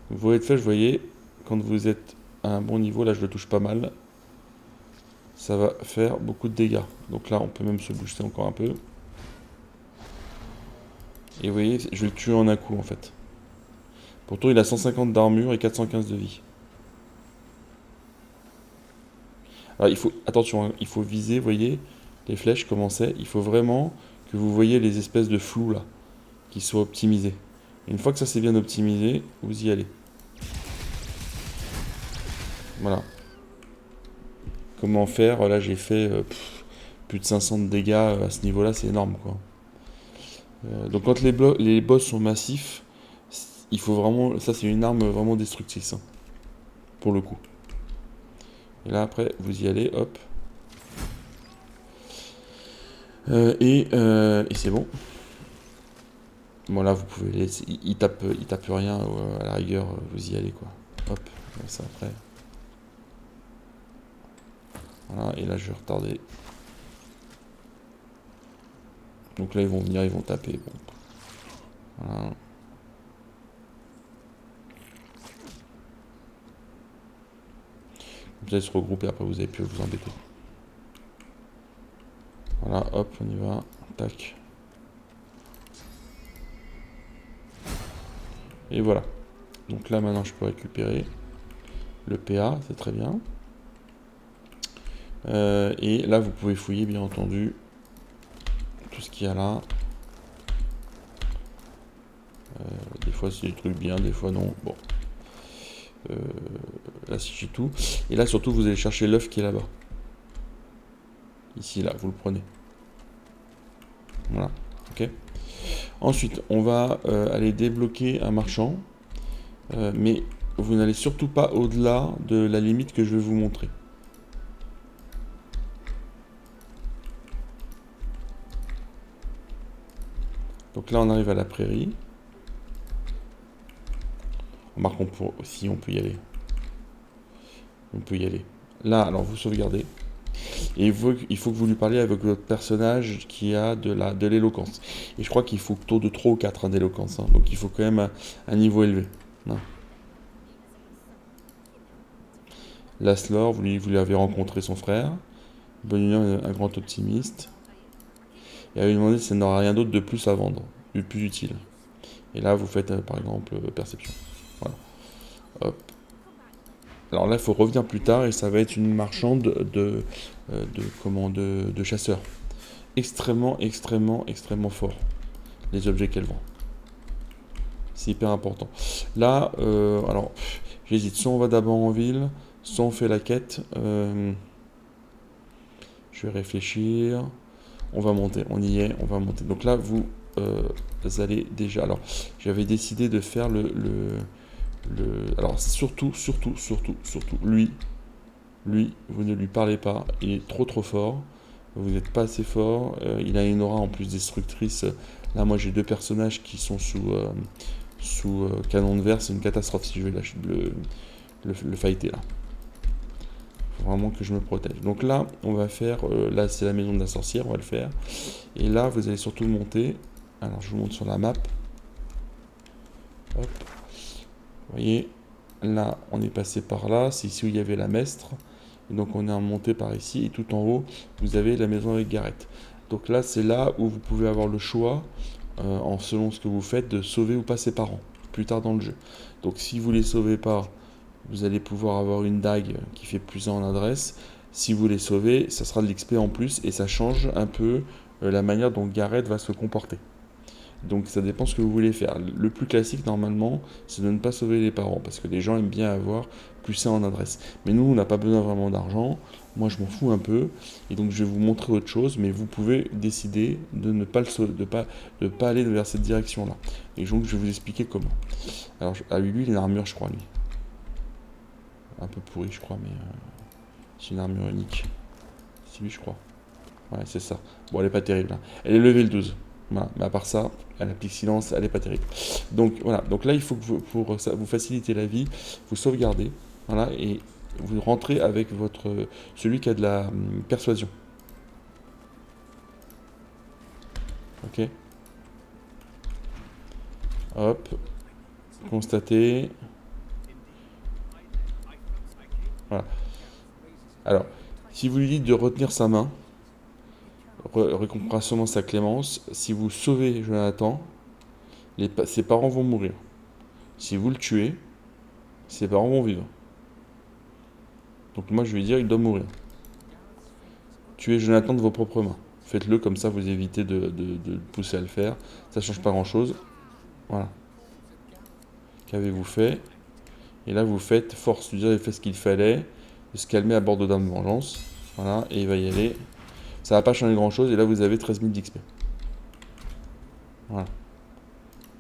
Volet de flèche, vous voyez, quand vous êtes à un bon niveau, là, je le touche pas mal. Ça va faire beaucoup de dégâts. Donc là, on peut même se booster encore un peu. Et vous voyez, je vais le tuer en un coup, en fait. Pourtant, il a 150 d'armure et 415 de vie. Alors, il faut, attention, hein, il faut viser, vous voyez, les flèches, comment c'est. Il faut vraiment que vous voyez les espèces de flous, là, qui soit optimisé. Une fois que ça c'est bien optimisé, vous y allez. Voilà. Comment faire? Là j'ai fait plus de 500 de dégâts à ce niveau-là, c'est énorme quoi. Donc quand les boss sont massifs, il faut vraiment... Ça c'est une arme vraiment destructrice, hein, pour le coup. Et là après, vous y allez, hop. Et c'est bon. Bon là vous pouvez laisser... Il tape rien, à la rigueur, vous y allez quoi. Hop, ça après. Voilà, et là je vais retarder. Donc là ils vont venir, ils vont taper. Bon. Voilà. Vous allez se regrouper, après vous avez pu vous embêter. Voilà, hop, on y va. Tac. Et voilà. Donc là maintenant je peux récupérer le PA, c'est très bien. Et là vous pouvez fouiller bien entendu tout ce qu'il y a là. Des fois c'est des trucs bien, des fois non. Bon. Là si j'ai tout. Et là surtout vous allez chercher l'œuf qui est là-bas. Ici là, vous le prenez. Voilà. Ok. Ensuite, on va aller débloquer un marchand. Mais vous n'allez surtout pas au-delà de la limite que je vais vous montrer. Donc là, on arrive à la prairie. Remarque, si on peut y aller. On peut y aller. Là, alors vous sauvegardez. Et il faut que vous lui parliez avec votre personnage qui a de l'éloquence. Et je crois qu'il faut taux de 3 ou 4 d'éloquence. Hein. Donc il faut quand même un niveau élevé. Non. Laslor, vous lui avez rencontré son frère. Bonunion, un grand optimiste. Et elle lui demandé si elle n'aura rien d'autre de plus à vendre, de plus utile. Et là, vous faites par exemple perception. Voilà. Hop. Alors là, il faut revenir plus tard et ça va être une marchande de chasseurs. Extrêmement, extrêmement, extrêmement fort. Les objets qu'elle vend. C'est hyper important. Là, alors, j'hésite. Soit on va d'abord en ville, soit on fait la quête. Je vais réfléchir. On va monter, on y est, on va monter. Donc là, vous allez déjà... Alors, j'avais décidé de faire alors, surtout, lui, vous ne lui parlez pas. Il est trop fort. Vous n'êtes pas assez fort. Il a une aura en plus destructrice. Là, moi, j'ai deux personnages qui sont sous canon de verre. C'est une catastrophe si je vais le fighter, là. Faut vraiment que je me protège. Donc là, on va faire... là, c'est la maison de la sorcière. On va le faire. Et là, vous allez surtout monter. Alors, je vous montre sur la map. Hop. Vous voyez, là, on est passé par là. C'est ici où il y avait la Mestre. Et donc, on est monté par ici. Et tout en haut, vous avez la maison avec Gareth. Donc là, c'est là où vous pouvez avoir le choix, selon ce que vous faites, de sauver ou pas ses parents, plus tard dans le jeu. Donc, si vous les sauvez pas, vous allez pouvoir avoir une dague qui fait plus 1 en adresse. Si vous les sauvez, ça sera de l'XP en plus. Et ça change un peu la manière dont Gareth va se comporter. Donc ça dépend ce que vous voulez faire. Le plus classique normalement, c'est de ne pas sauver les parents, parce que les gens aiment bien avoir plus 1 en adresse. Mais nous, on n'a pas besoin vraiment d'argent, moi je m'en fous un peu, et donc je vais vous montrer autre chose, mais vous pouvez décider de ne pas, de pas aller vers cette direction-là. Et donc je vais vous expliquer comment. Alors, lui, il a une armure, je crois, lui. Un peu pourri, je crois, mais c'est une armure unique. C'est lui, je crois. Ouais, c'est ça. Bon, elle est pas terrible. Hein. Elle est level 12. Voilà. Mais à part ça, elle applique silence, elle est pas terrible. Donc voilà, donc là il faut que pour ça, vous faciliter la vie, vous sauvegardez, voilà, et vous rentrez avec celui qui a de la persuasion. Ok. Hop. Constater. Voilà. Alors, si vous lui dites de retenir sa main, récompense seulement sa clémence. Si vous sauvez Jonathan, ses parents vont mourir. Si vous le tuez, ses parents vont vivre. Donc moi je vais dire il doit mourir. Tuez Jonathan de vos propres mains. Faites-le comme ça, vous évitez de le pousser à le faire. Ça change pas grand-chose. Voilà. Qu'avez-vous fait? Et là, vous faites force. Vous avez fait ce qu'il fallait. De se calmer à bord de Dame de Vengeance. Voilà, et il va y aller. Ça va pas changer grand-chose. Et là, vous avez 13 000 d'XP. Voilà.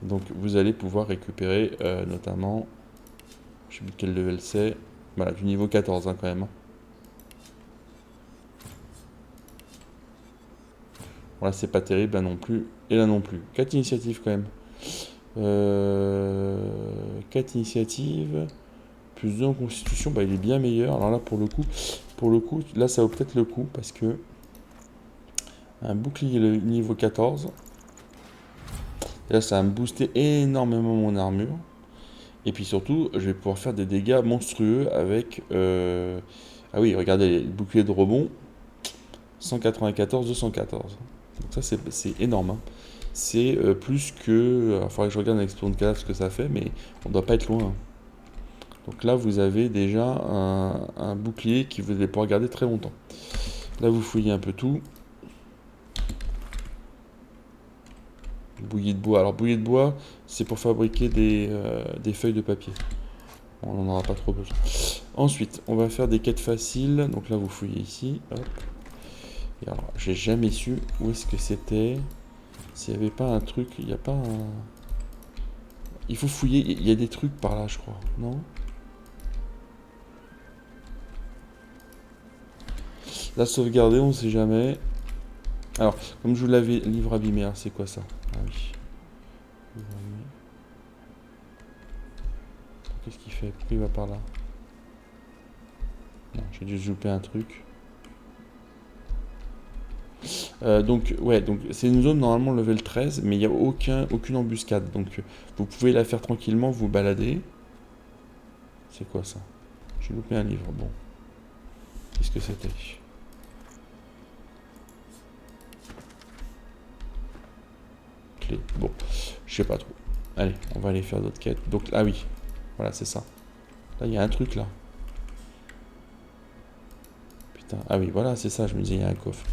Donc, vous allez pouvoir récupérer notamment... Je sais plus quel level c'est. Voilà, du niveau 14 hein, quand même. Voilà, c'est pas terrible là non plus. Et là non plus. 4 initiatives quand même. 4 initiatives. Plus 2 en constitution, bah, il est bien meilleur. Alors là, pour le coup, là, ça vaut peut-être le coup parce que un bouclier niveau 14. Et là, ça va me booster énormément mon armure. Et puis surtout, je vais pouvoir faire des dégâts monstrueux avec... Ah oui, regardez, le bouclier de rebond. 194, 214. Donc ça, c'est énorme. Hein. C'est plus que... Il faudrait que je regarde avec Spawn Calabre ce que ça fait, mais on ne doit pas être loin. Hein. Donc là, vous avez déjà un bouclier qui vous allez pouvoir garder très longtemps. Là, vous fouillez un peu tout. Bouillie de bois. Alors, bouillie de bois, c'est pour fabriquer des feuilles de papier. On n'en aura pas trop besoin. Ensuite, on va faire des quêtes faciles. Donc là, vous fouillez ici. Hop. Et alors, j'ai jamais su où est-ce que c'était. S'il n'y avait pas un truc, il n'y a pas un... Il faut fouiller, il y a des trucs par là, je crois. Non? La sauvegarder, on ne sait jamais. Alors, comme je vous l'avais, livre abîmé, c'est quoi ça? Ah oui. Qu'est-ce qu'il fait? Pourquoi il va par là? Non, j'ai dû louper un truc. Donc, ouais, donc c'est une zone normalement level 13, mais il n'y a aucune embuscade. Donc, vous pouvez la faire tranquillement, vous balader. C'est quoi ça? J'ai loupé un livre, bon. Qu'est-ce que c'était? Clé, bon, je sais pas trop. Allez, on va aller faire d'autres quêtes. Donc, ah oui, voilà, c'est ça. Là, il y a un truc là. Putain, ah oui, voilà, c'est ça, je me disais, il y a un coffre.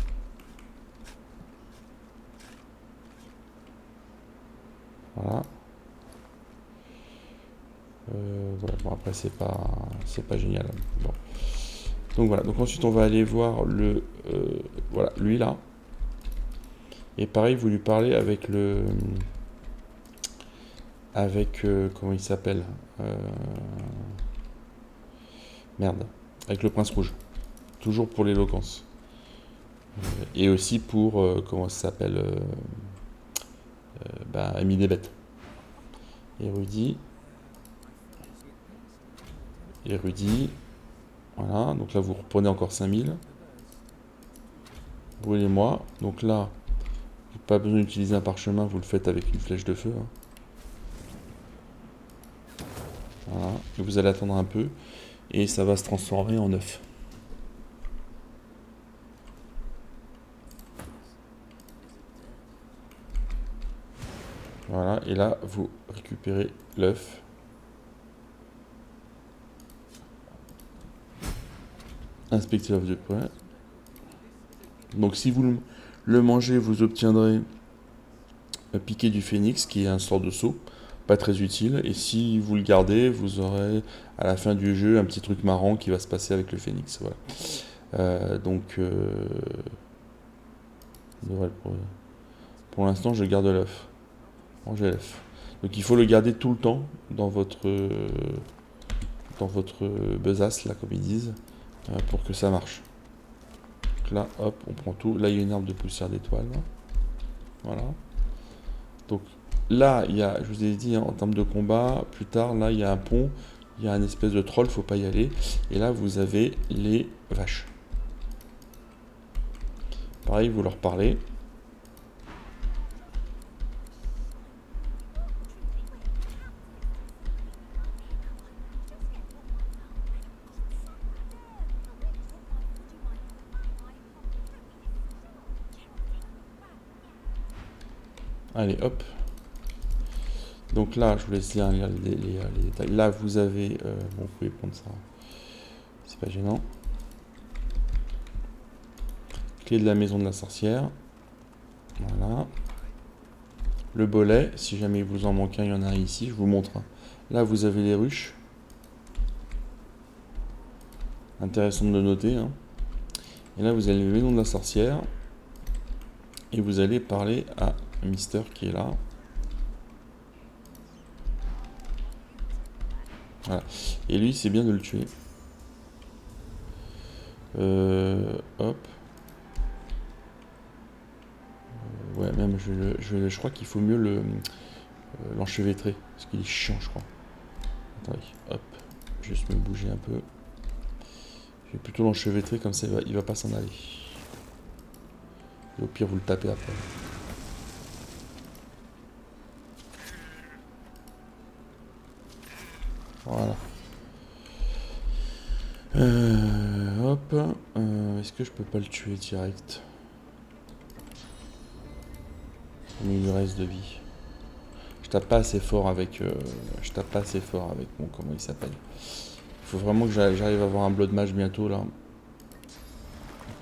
Voilà. Ouais, bon, après, c'est pas génial. Bon. Donc voilà, donc ensuite on va aller voir voilà, lui là. Et pareil, vous lui parlez avec comment il s'appelle merde, avec le prince rouge. Toujours pour l'éloquence. Et aussi pour, comment ça s'appelle Ami des bêtes. Érudit. Érudit. Voilà, donc là vous reprenez encore 5000. Brûlez-moi. Donc là, pas besoin d'utiliser un parchemin, vous le faites avec une flèche de feu. Hein. Voilà, et vous allez attendre un peu, et ça va se transformer en œuf. Voilà, et là, vous récupérez l'œuf. Inspectez l'œuf de près. Donc si vous le mangez, vous obtiendrez un piqué du phénix, qui est un sort de saut, pas très utile. Et si vous le gardez, vous aurez à la fin du jeu un petit truc marrant qui va se passer avec le phénix. Voilà. Pour l'instant, je garde l'œuf. Mangez l'œuf. Donc il faut le garder tout le temps dans votre besace, là, comme ils disent, pour que ça marche. Donc là, hop, on prend tout. Là, il y a une arme de poussière d'étoile. Voilà. Donc là, il y a, je vous ai dit, hein, en termes de combat, plus tard, là, il y a un pont, il y a un espèce de troll, faut pas y aller. Et là, vous avez les vaches. Pareil, vous leur parlez. Allez, hop. Donc là, je vous laisse lire les détails. Là, vous avez... bon, vous pouvez prendre ça. C'est pas gênant. Clé de la maison de la sorcière. Voilà. Le bolet, si jamais il vous en manque un, il y en a un ici, je vous montre. Là, vous avez les ruches. Intéressant de le noter. Hein. Et là, vous avez le nom de la sorcière. Et vous allez parler à Mister qui est là. Voilà. Et lui, c'est bien de le tuer. Hop. Ouais, même je crois qu'il faut mieux l'enchevêtrer. Parce qu'il est chiant, je crois. Attendez, hop. Juste me bouger un peu. Je vais plutôt l'enchevêtrer, comme ça il va pas s'en aller. Et au pire, vous le tapez après. Voilà. Hop. Est-ce que je peux pas le tuer direct? Mais il lui reste de vie. Je tape pas assez fort avec. Mon. Comment il s'appelle? Il faut vraiment que j'arrive à avoir un Blood Mage bientôt là.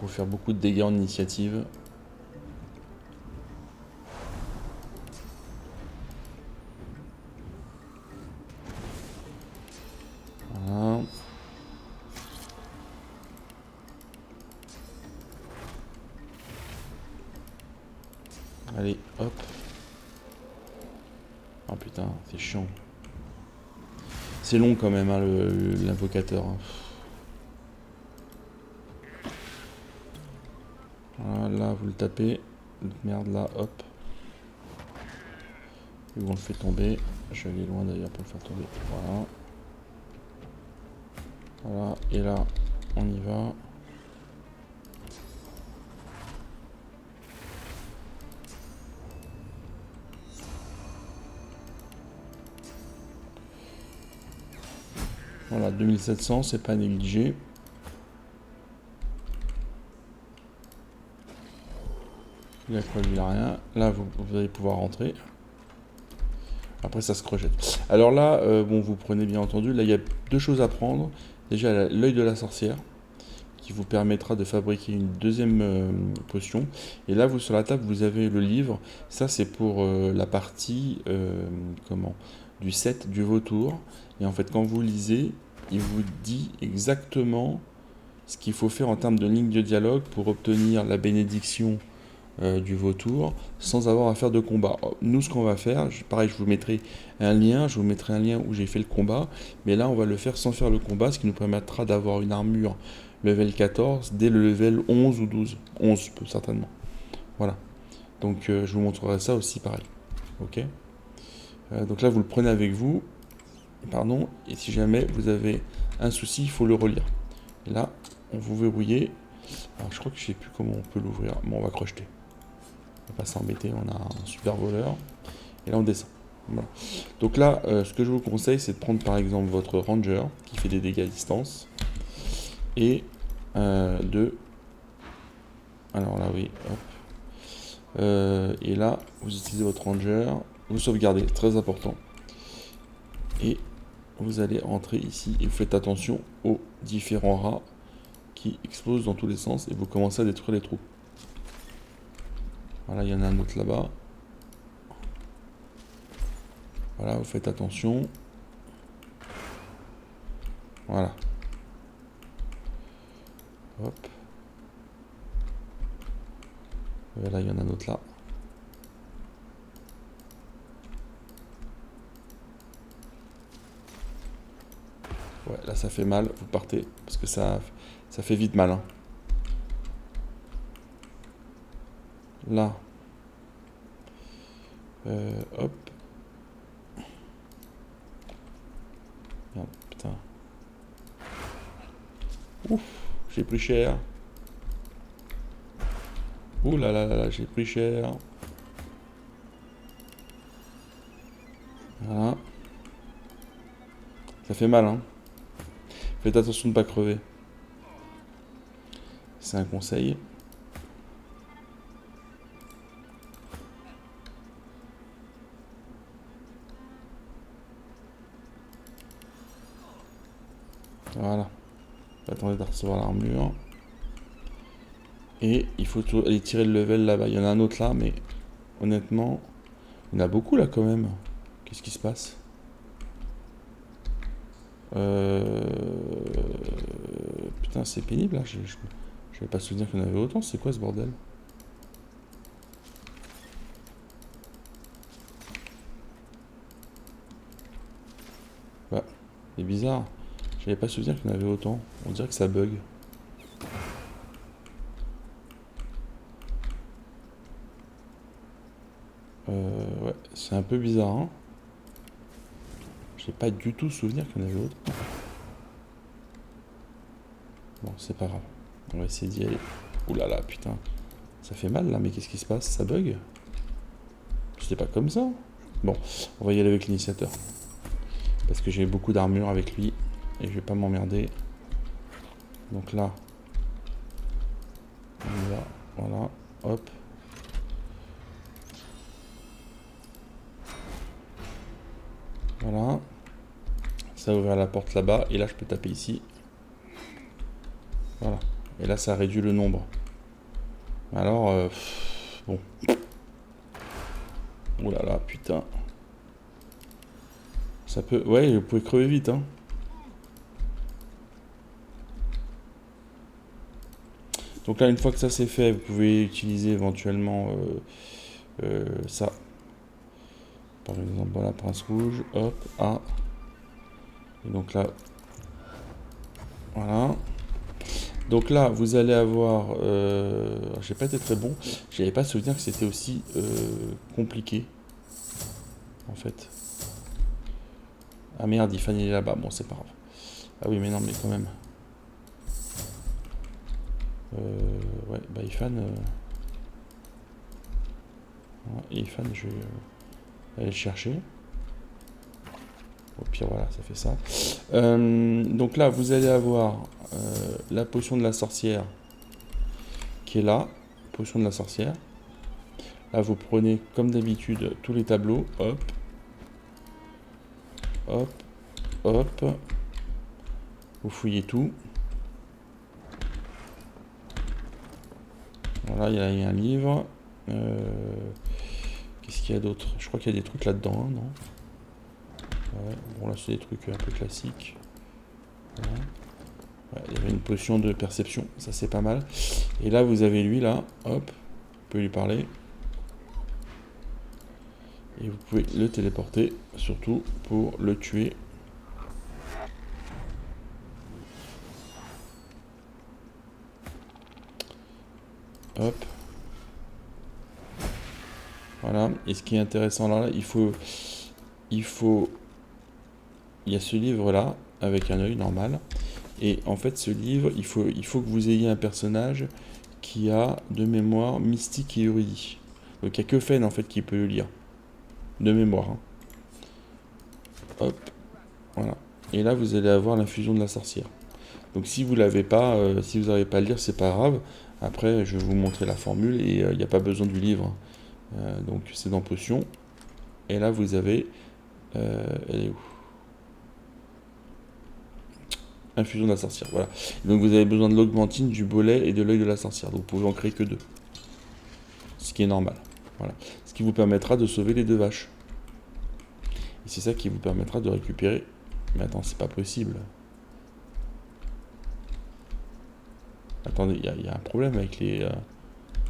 Pour faire beaucoup de dégâts en initiative. Voilà. Allez, hop. Ah putain, c'est chiant. C'est long quand même, hein, l'invocateur. Hein. Voilà, vous le tapez. Merde là, hop. Et on le fait tomber. Je vais aller loin d'ailleurs pour le faire tomber. Voilà. Voilà, et là, on y va. Voilà, 2700, c'est pas négligé. Là, il a rien. Là, vous allez pouvoir rentrer. Après, ça se rejette. Alors là, bon, vous prenez bien entendu. Là, il y a deux choses à prendre. Déjà, l'œil de la sorcière, qui vous permettra de fabriquer une deuxième potion. Et là, vous sur la table, vous avez le livre. Ça, c'est pour la partie du set du vautour. Et en fait, quand vous lisez, il vous dit exactement ce qu'il faut faire en termes de ligne de dialogue pour obtenir la bénédiction du vautour sans avoir à faire de combat. Nous, ce qu'on va faire, pareil, je vous mettrai un lien où j'ai fait le combat, mais là, on va le faire sans faire le combat, ce qui nous permettra d'avoir une armure level 14 dès le level 11 ou 12. 11, certainement. Voilà. Donc, je vous montrerai ça aussi, pareil. Ok. Donc là, vous le prenez avec vous. Pardon. Et si jamais vous avez un souci, il faut le relire. Et là, on vous verrouillez. Alors, je crois que je sais plus comment on peut l'ouvrir. Bon, on va crocheter. On va pas s'embêter, on a un super voleur. Et là, on descend. Voilà. Donc là, ce que je vous conseille, c'est de prendre par exemple votre ranger, qui fait des dégâts à distance. Et de... Alors là, oui, hop. Et là, vous utilisez votre ranger, vous sauvegardez, très important. Et vous allez rentrer ici et vous faites attention aux différents rats qui explosent dans tous les sens et vous commencez à détruire les trous. Voilà, il y en a un autre là-bas. Voilà, vous faites attention. Voilà. Hop. Et là, il y en a un autre là. Ouais, là, ça fait mal. Vous partez. Parce que ça fait vite mal. Hein. Là. Hop. Merde, putain. Ouf, j'ai pris cher. Ouh là là là là, j'ai pris cher. Voilà. Ça fait mal, hein. Faites attention de ne pas crever. C'est un conseil. Voilà. Attendez de recevoir l'armure. Et il faut aller tirer le level là-bas. Il y en a un autre là, mais honnêtement, il y en a beaucoup là quand même. Qu'est-ce qui se passe? Putain, c'est pénible là. Je vais pas souvenir qu'il y en avait autant. C'est quoi ce bordel? Bah, c'est bizarre. J'avais pas souvenir qu'il y en avait autant. On dirait que ça bug. Ouais, c'est un peu bizarre, hein. J'ai pas du tout souvenir qu'il y en avait autant. Bon, c'est pas grave. On va essayer d'y aller. Ouh là là, putain. Ça fait mal là, mais qu'est-ce qui se passe? Ça bug? C'était pas comme ça. Bon, on va y aller avec l'initiateur. Parce que j'ai beaucoup d'armure avec lui. Et je vais pas m'emmerder. Donc là. On y va. Voilà. Hop. Voilà. Ça ouvre la porte là-bas. Et là, je peux taper ici. Voilà. Et là, ça réduit le nombre. Alors, bon. Oh là là, putain. Ça peut... Ouais, vous pouvez crever vite, hein. Donc là, une fois que ça c'est fait, vous pouvez utiliser éventuellement ça. Par exemple, voilà, Prince Rouge, hop, A. Et donc là, voilà. Donc là, vous allez avoir... j'ai pas été très bon. J'avais pas souvenir que c'était aussi compliqué. En fait. Ah merde, Ifan il est là-bas. Bon, c'est pas grave. Ah oui, mais non, mais quand même. Ouais, bah Ifan... Ifan, je vais aller le chercher. Au pire, voilà, ça fait ça. Donc là, vous allez avoir la potion de la sorcière qui est là. Potion de la sorcière. Là, vous prenez, comme d'habitude, tous les tableaux. Hop. Hop. Hop. Vous fouillez tout. Voilà, il y a un livre. Qu'est-ce qu'il y a d'autre? Je crois qu'il y a des trucs là-dedans, hein, non? Ouais, bon là c'est des trucs un peu classiques. Voilà. Ouais, il y avait une potion de perception, ça c'est pas mal. Et là vous avez lui là, hop, vous pouvez lui parler. Et vous pouvez le téléporter, surtout pour le tuer. Hop. Voilà, et ce qui est intéressant là, il y a ce livre là, avec un œil normal. Et en fait, ce livre, il faut que vous ayez un personnage qui a de mémoire mystique et érudit. Donc il n'y a que Fen en fait qui peut le lire. De mémoire. Hein. Hop. Voilà. Et là, vous allez avoir l'infusion de la sorcière. Donc si vous l'avez pas, si vous n'arrivez pas à le lire, c'est pas grave. Après, je vais vous montrer la formule et il n'y a pas besoin du livre. Donc c'est dans potion. Et là, vous avez... elle est où? Infusion de la sorcière, voilà. Donc vous avez besoin de l'augmentine, du bolet et de l'œil de la sorcière. Donc vous pouvez en créer que 2. Ce qui est normal. Voilà. Ce qui vous permettra de sauver les 2 vaches. Et c'est ça qui vous permettra de récupérer. Mais attends, c'est pas possible. Attendez, il y a un problème avec les...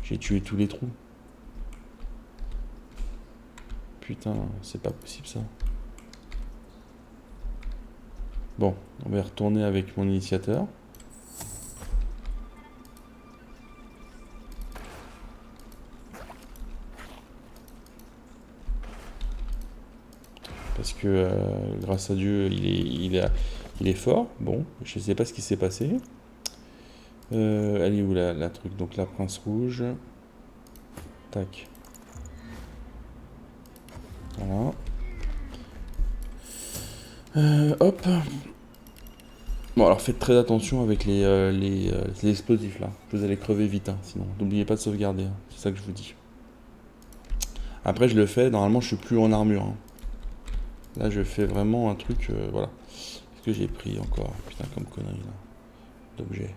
J'ai tué tous les trous. Putain, c'est pas possible ça. Bon, on va retourner avec mon initiateur. Parce que grâce à Dieu, il est fort. Bon, je sais pas ce qui s'est passé. Elle est où la truc? Donc la Prince Rouge. Tac. Voilà. Hop. Bon, alors faites très attention avec les explosifs là. Vous allez crever vite, hein, sinon. N'oubliez pas de sauvegarder, hein. C'est ça que je vous dis. Après, je le fais. Normalement, je suis plus en armure. Hein. Là, je fais vraiment un truc. Voilà. Qu'est-ce que j'ai pris encore? Putain, comme connerie là. D'objets.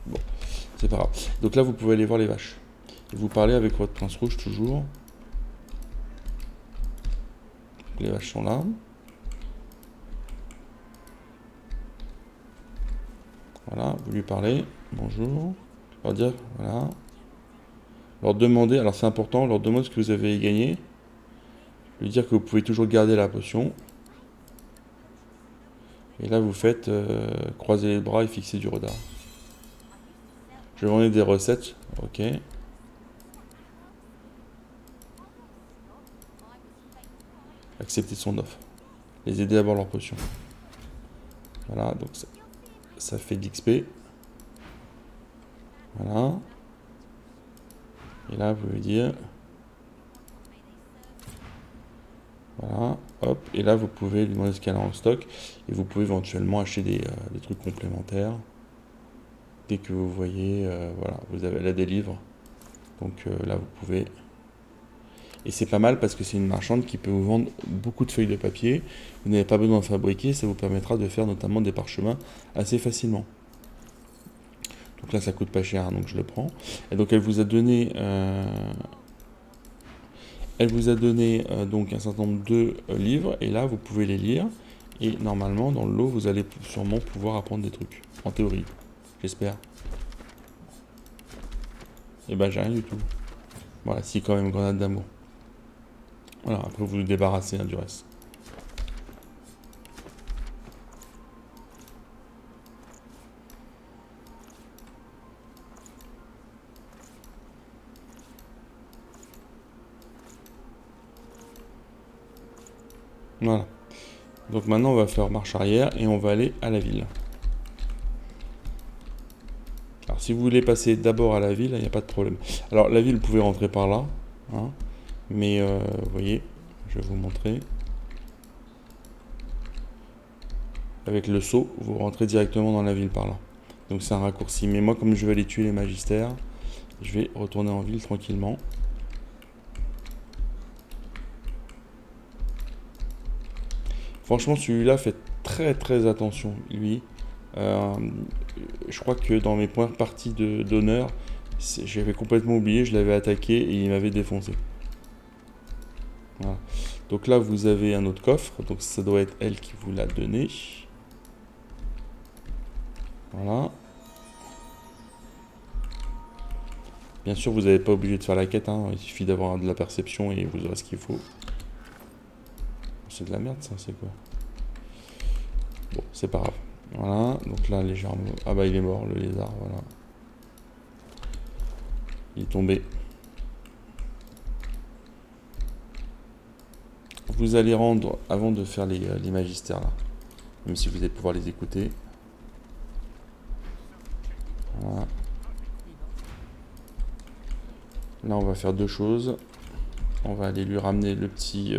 Bon. c'est pas grave. Donc là, vous pouvez aller voir les vaches. Et vous parlez avec votre prince rouge toujours. Les vaches sont là. Voilà, vous lui parlez. Bonjour. Leur dire, voilà. Leur demander, alors c'est important, leur demander ce que vous avez gagné. Lui dire que vous pouvez toujours garder la potion. Et là, vous faites croiser les bras et fixer du rodard. Je vais demander des recettes. Ok. Accepter son offre. Les aider à boire leur potion. Voilà, donc ça fait de l'XP. Voilà. Et là, vous lui dire... Voilà, hop. Et là, vous pouvez lui demander ce qu'elle a en stock. Et vous pouvez éventuellement acheter des trucs complémentaires. Dès que vous voyez, voilà, vous avez là des livres. Donc là, vous pouvez... Et c'est pas mal parce que c'est une marchande qui peut vous vendre beaucoup de feuilles de papier. Vous n'avez pas besoin de fabriquer, ça vous permettra de faire notamment des parchemins assez facilement. Donc là, ça coûte pas cher, donc je le prends. Et donc elle vous a donné, donc un certain nombre de livres, et là, vous pouvez les lire. Et normalement, dans le lot, vous allez sûrement pouvoir apprendre des trucs, en théorie. J'espère. Et ben, j'ai rien du tout. Voilà, si quand même, grenade d'amour. Voilà, après vous vous débarrassez du reste. Voilà. Donc maintenant on va faire marche arrière et on va aller à la ville. Alors si vous voulez passer d'abord à la ville, il n'y a pas de problème. Alors la ville, vous pouvez rentrer par là. Hein, mais vous voyez, je vais vous montrer. Avec le saut, vous rentrez directement dans la ville par là. Donc c'est un raccourci. Mais moi, comme je vais aller tuer les magistères, je vais retourner en ville tranquillement. Franchement, celui-là, faites très très attention. Lui, je crois que dans mes points de partie d'honneur, j'avais complètement oublié, je l'avais attaqué et il m'avait défoncé. Voilà. Donc là, vous avez un autre coffre. Donc ça doit être elle qui vous l'a donné. Voilà. Bien sûr, vous n'êtes pas obligé de faire la quête. Hein. Il suffit d'avoir de la perception et vous aurez ce qu'il faut. C'est de la merde, ça, c'est quoi? Bon, c'est pas grave. Voilà. Donc là, légèrement... Ah bah, il est mort, le lézard. Voilà. Il est tombé. Vous allez rendre, avant de faire les magistères, là. Même si vous allez pouvoir les écouter. Voilà. Là, on va faire deux choses. On va aller lui ramener le petit...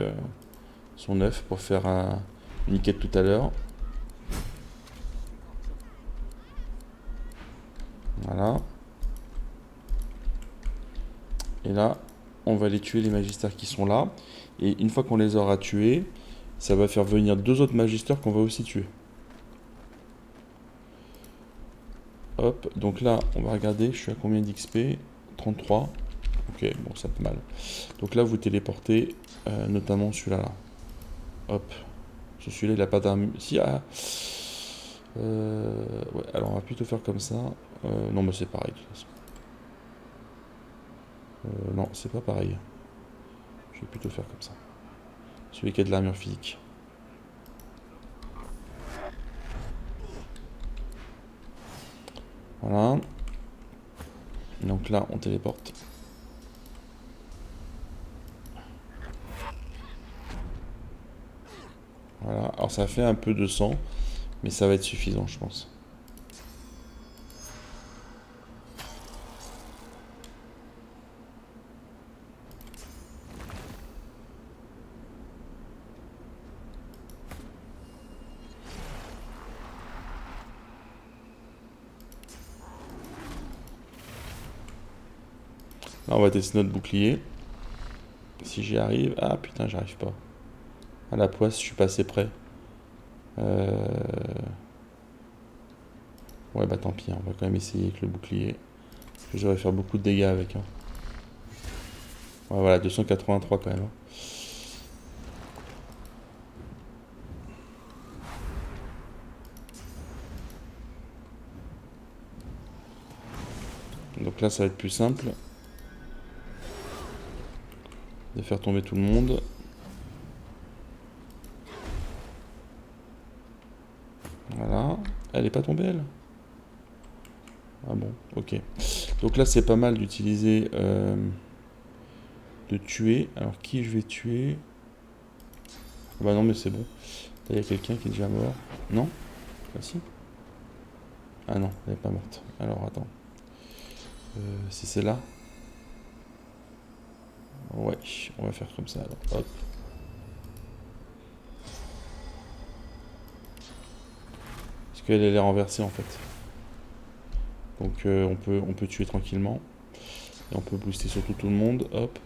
son œuf pour faire une quête tout à l'heure. Voilà. Et là, on va aller tuer les magistères qui sont là. Et une fois qu'on les aura tués, ça va faire venir deux autres magistères qu'on va aussi tuer. Hop, donc là, on va regarder, je suis à combien d'XP? 33. Ok, bon, ça peut mal. Donc là, vous téléportez, notamment celui-là. Là. Hop. Celui-là, il n'a pas d'arme. Si, ah. Ouais, alors on va plutôt faire comme ça. Non, mais c'est pareil, de toute façon. Non, c'est pas pareil. Je vais plutôt faire comme ça. Celui qui a de l'armure physique. Voilà. Donc là, on téléporte. Voilà. Alors ça fait un peu de sang, mais ça va être suffisant, je pense. Là, on va tester notre bouclier. Si j'y arrive... Ah, putain, j'arrive pas. À la poisse, je suis pas assez près. Ouais, bah tant pis, on va quand même essayer avec le bouclier. que j'aurais faire beaucoup de dégâts avec. Hein. Ouais, voilà, 283 quand même. Hein. Donc là, ça va être plus simple de faire tomber tout le monde. Voilà. Elle est pas tombée, elle? Ah bon, ok. Donc là, c'est pas mal d'utiliser... de tuer. Alors, qui je vais tuer? Bah non, mais c'est bon. Là, il y a quelqu'un qui est déjà mort. Non? Ah si? Ah non, elle est pas morte. Alors, attends. Si c'est là? Ouais, on va faire comme ça, alors. Hop. Parce qu'elle est renversée, en fait. Donc, on peut tuer tranquillement. Et on peut booster surtout tout le monde. Hop.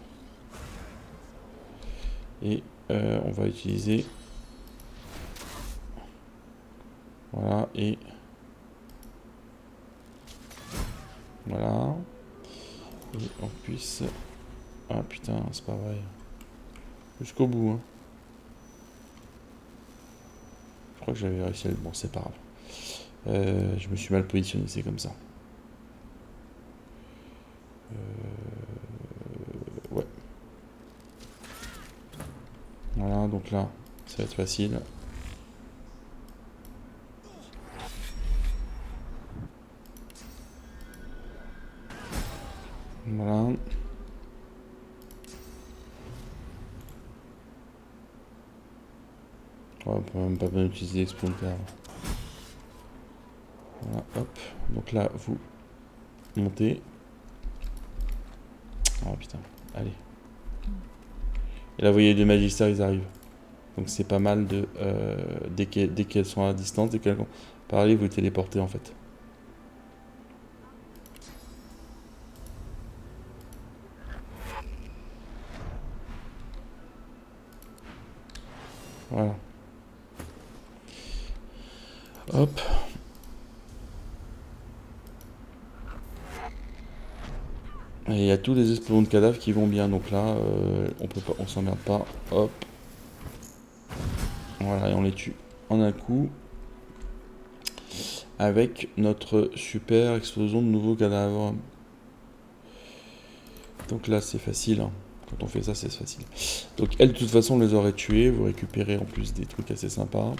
Et on va utiliser... Voilà, et... Voilà. Et on puisse... Ah putain, c'est pas vrai. Jusqu'au bout, hein. Je crois que j'avais réussi à le... Bon, c'est pas grave. Je me suis mal positionné, c'est comme ça. Ouais. Voilà, donc là, ça va être facile. Voilà. On peut même pas bien utiliser l'exploiter. Voilà, hop. Donc là, vous montez. Oh putain, allez. Et là, vous voyez, les magistères, ils arrivent. Donc c'est pas mal de... dès qu'elles sont à distance, dès qu'elles vont parler, vous téléportez en fait. Voilà. Hop. Et il y a tous les explosions de cadavres qui vont bien. Donc là, on peut pas, on s'emmerde pas. Hop. Voilà, et on les tue en un coup. Avec notre super explosion de nouveaux cadavres. Donc là, c'est facile. Hein. Quand on fait ça, c'est facile. Donc elle, de toute façon, on les aurait tués. Vous récupérez en plus des trucs assez sympas.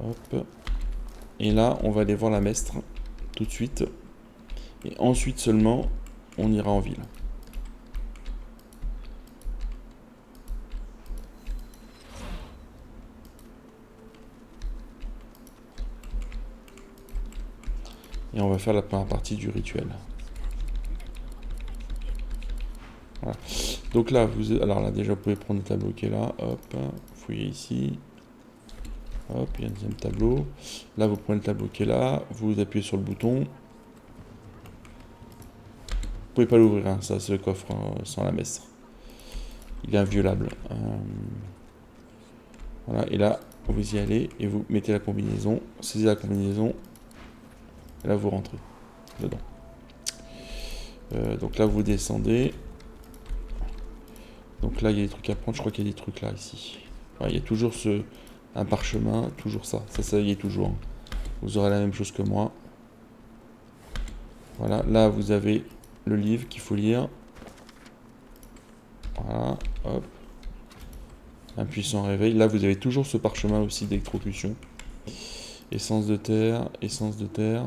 Hop. Et là, on va aller voir la mestre tout de suite. Et ensuite seulement, on ira en ville. Et on va faire la première partie du rituel. Voilà. Donc là, alors là, déjà, vous pouvez prendre le tableau qui est là. Hop, fouillez ici. Hop, il y a un deuxième tableau. Là, vous prenez le tableau qui est là. Vous appuyez sur le bouton. Vous pouvez pas l'ouvrir, hein, ça, c'est le coffre sans la mestre. Il est inviolable. Voilà, et là, vous y allez et vous mettez la combinaison. Saisissez la combinaison. Et là, vous rentrez dedans. Donc là, vous descendez. Donc là, il y a des trucs à prendre. Je crois qu'il y a des trucs là, ici. Ouais, il y a toujours un parchemin, toujours ça. Ça y est toujours. Hein. Vous aurez la même chose que moi. Voilà, là, vous avez le livre qu'il faut lire. Voilà, hop. Un puissant réveil. Là, vous avez toujours ce parchemin aussi d'électrocution. Essence de terre, essence de terre.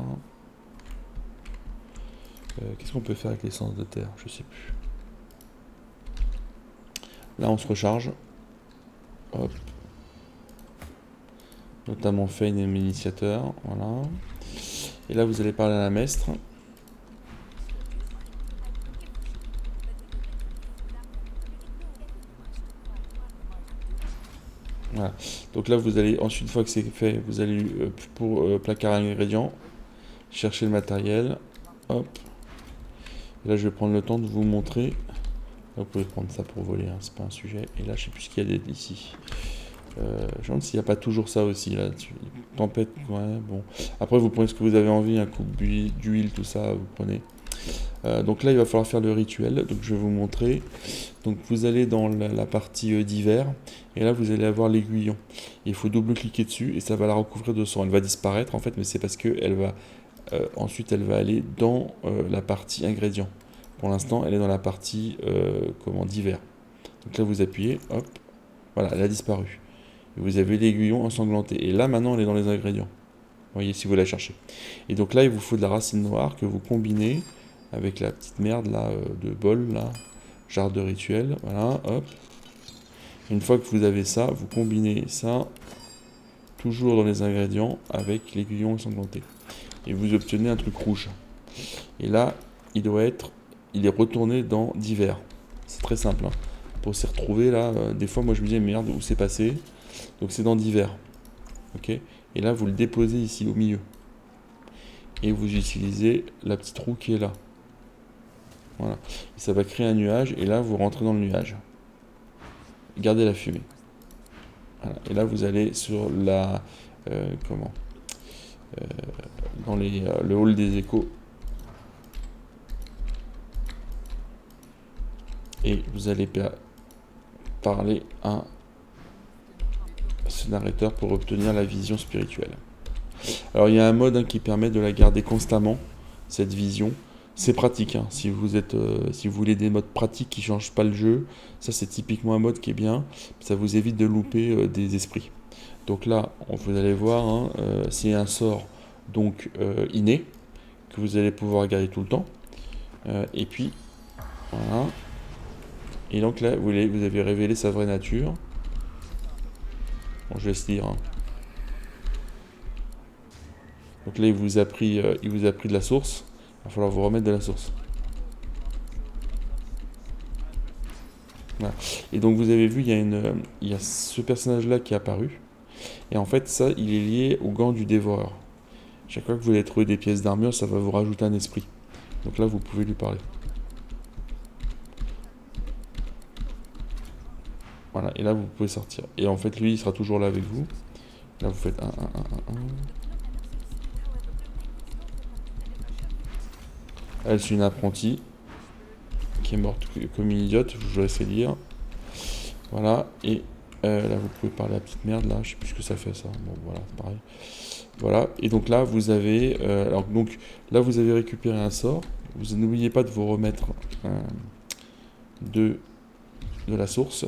Qu'est-ce qu'on peut faire avec l'essence de terre? Je sais plus. Là, on se recharge. Hop. Notamment Fein et l'initiateur. Voilà. Et là, vous allez parler à la mestre. Voilà. Donc là, vous allez, ensuite, une fois que c'est fait, vous allez pour placard à ingrédients, chercher le matériel. Hop. Et là, je vais prendre le temps de vous montrer. Là, vous pouvez prendre ça pour voler, hein, c'est pas un sujet. Et là, je sais plus ce qu'il y a ici. Je me demande s'il n'y a pas toujours ça aussi là. Tempête, ouais, bon. Après, vous prenez ce que vous avez envie, un coup d'huile, tout ça, vous prenez. Donc là, il va falloir faire le rituel. Donc je vais vous montrer. Donc vous allez dans la partie divers. Et là, vous allez avoir l'aiguillon. Il faut double-cliquer dessus et ça va la recouvrir de sang. Elle va disparaître en fait, mais c'est parce que ensuite elle va aller dans la partie ingrédients. Pour l'instant, elle est dans la partie divers. Donc là, vous appuyez, hop, voilà, elle a disparu. Et vous avez l'aiguillon ensanglanté. Et là, maintenant, elle est dans les ingrédients. Vous voyez, si vous la cherchez. Et donc là, il vous faut de la racine noire que vous combinez avec la petite merde là de bol, là, jarre de rituel. Voilà, hop. Une fois que vous avez ça, vous combinez ça, toujours dans les ingrédients, avec l'aiguillon ensanglanté. Et vous obtenez un truc rouge. Et là, il est retourné dans divers. C'est très simple. Hein. Pour s'y retrouver là, des fois, moi je me disais merde, où c'est passé. Donc c'est dans divers. Ok. Et là, vous le déposez ici au milieu. Et vous utilisez la petite roue qui est là. Voilà. Et ça va créer un nuage. Et là, vous rentrez dans le nuage. Gardez la fumée. Voilà. Et là, vous allez sur la dans le hall des échos. Et vous allez parler à ce narrateur pour obtenir la vision spirituelle. Alors il y a un mode qui permet de la garder constamment, cette vision. C'est pratique, hein. Si vous voulez des modes pratiques qui ne changent pas le jeu, ça c'est typiquement un mode qui est bien, ça vous évite de louper des esprits. Donc là, vous allez voir, hein, c'est un sort donc inné, que vous allez pouvoir garder tout le temps. Et puis, voilà. Et donc là, vous avez révélé sa vraie nature. Bon, je laisse lire. Hein. Donc là, il vous a pris de la source. Il va falloir vous remettre de la source. Voilà. Et donc vous avez vu, il y a ce personnage-là qui est apparu. Et en fait, ça, il est lié au gant du dévoreur. Chaque fois que vous allez trouver des pièces d'armure, ça va vous rajouter un esprit. Donc là, vous pouvez lui parler. Voilà, et là, vous pouvez sortir. Et en fait, lui, il sera toujours là avec vous. Là, vous faites 1, 1, 1, 1, 1. Elle, c'est une apprentie qui est morte comme une idiote, je vous laisserai lire. Voilà, et là, vous pouvez parler à la petite merde, là, je sais plus ce que ça fait, ça. Bon, voilà, c'est pareil. Voilà, et donc là, vous avez... là, vous avez récupéré un sort. Vous n'oubliez pas de vous remettre de la source.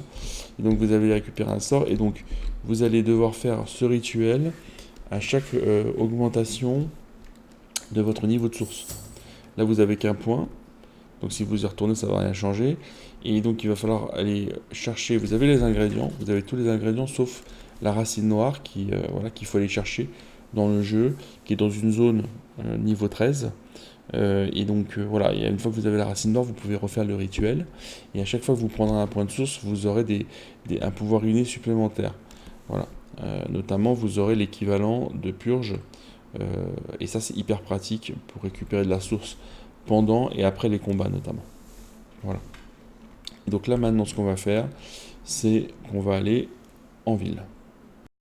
Et donc, vous avez récupéré un sort, et donc, vous allez devoir faire ce rituel à chaque augmentation de votre niveau de source. Là, vous avez qu'un point. Donc, si vous y retournez, ça ne va rien changer. Et donc, il va falloir aller chercher. Vous avez les ingrédients. Vous avez tous les ingrédients, sauf la racine noire qu'il faut aller chercher dans le jeu, qui est dans une zone niveau 13. Et donc, voilà. Et une fois que vous avez la racine noire, vous pouvez refaire le rituel. Et à chaque fois que vous prendrez un point de source, vous aurez un pouvoir inné supplémentaire. Voilà. Notamment, vous aurez l'équivalent de purge. Et ça, c'est hyper pratique pour récupérer de la source pendant et après les combats notamment. Voilà. Donc là maintenant ce qu'on va faire, c'est qu'on va aller en ville.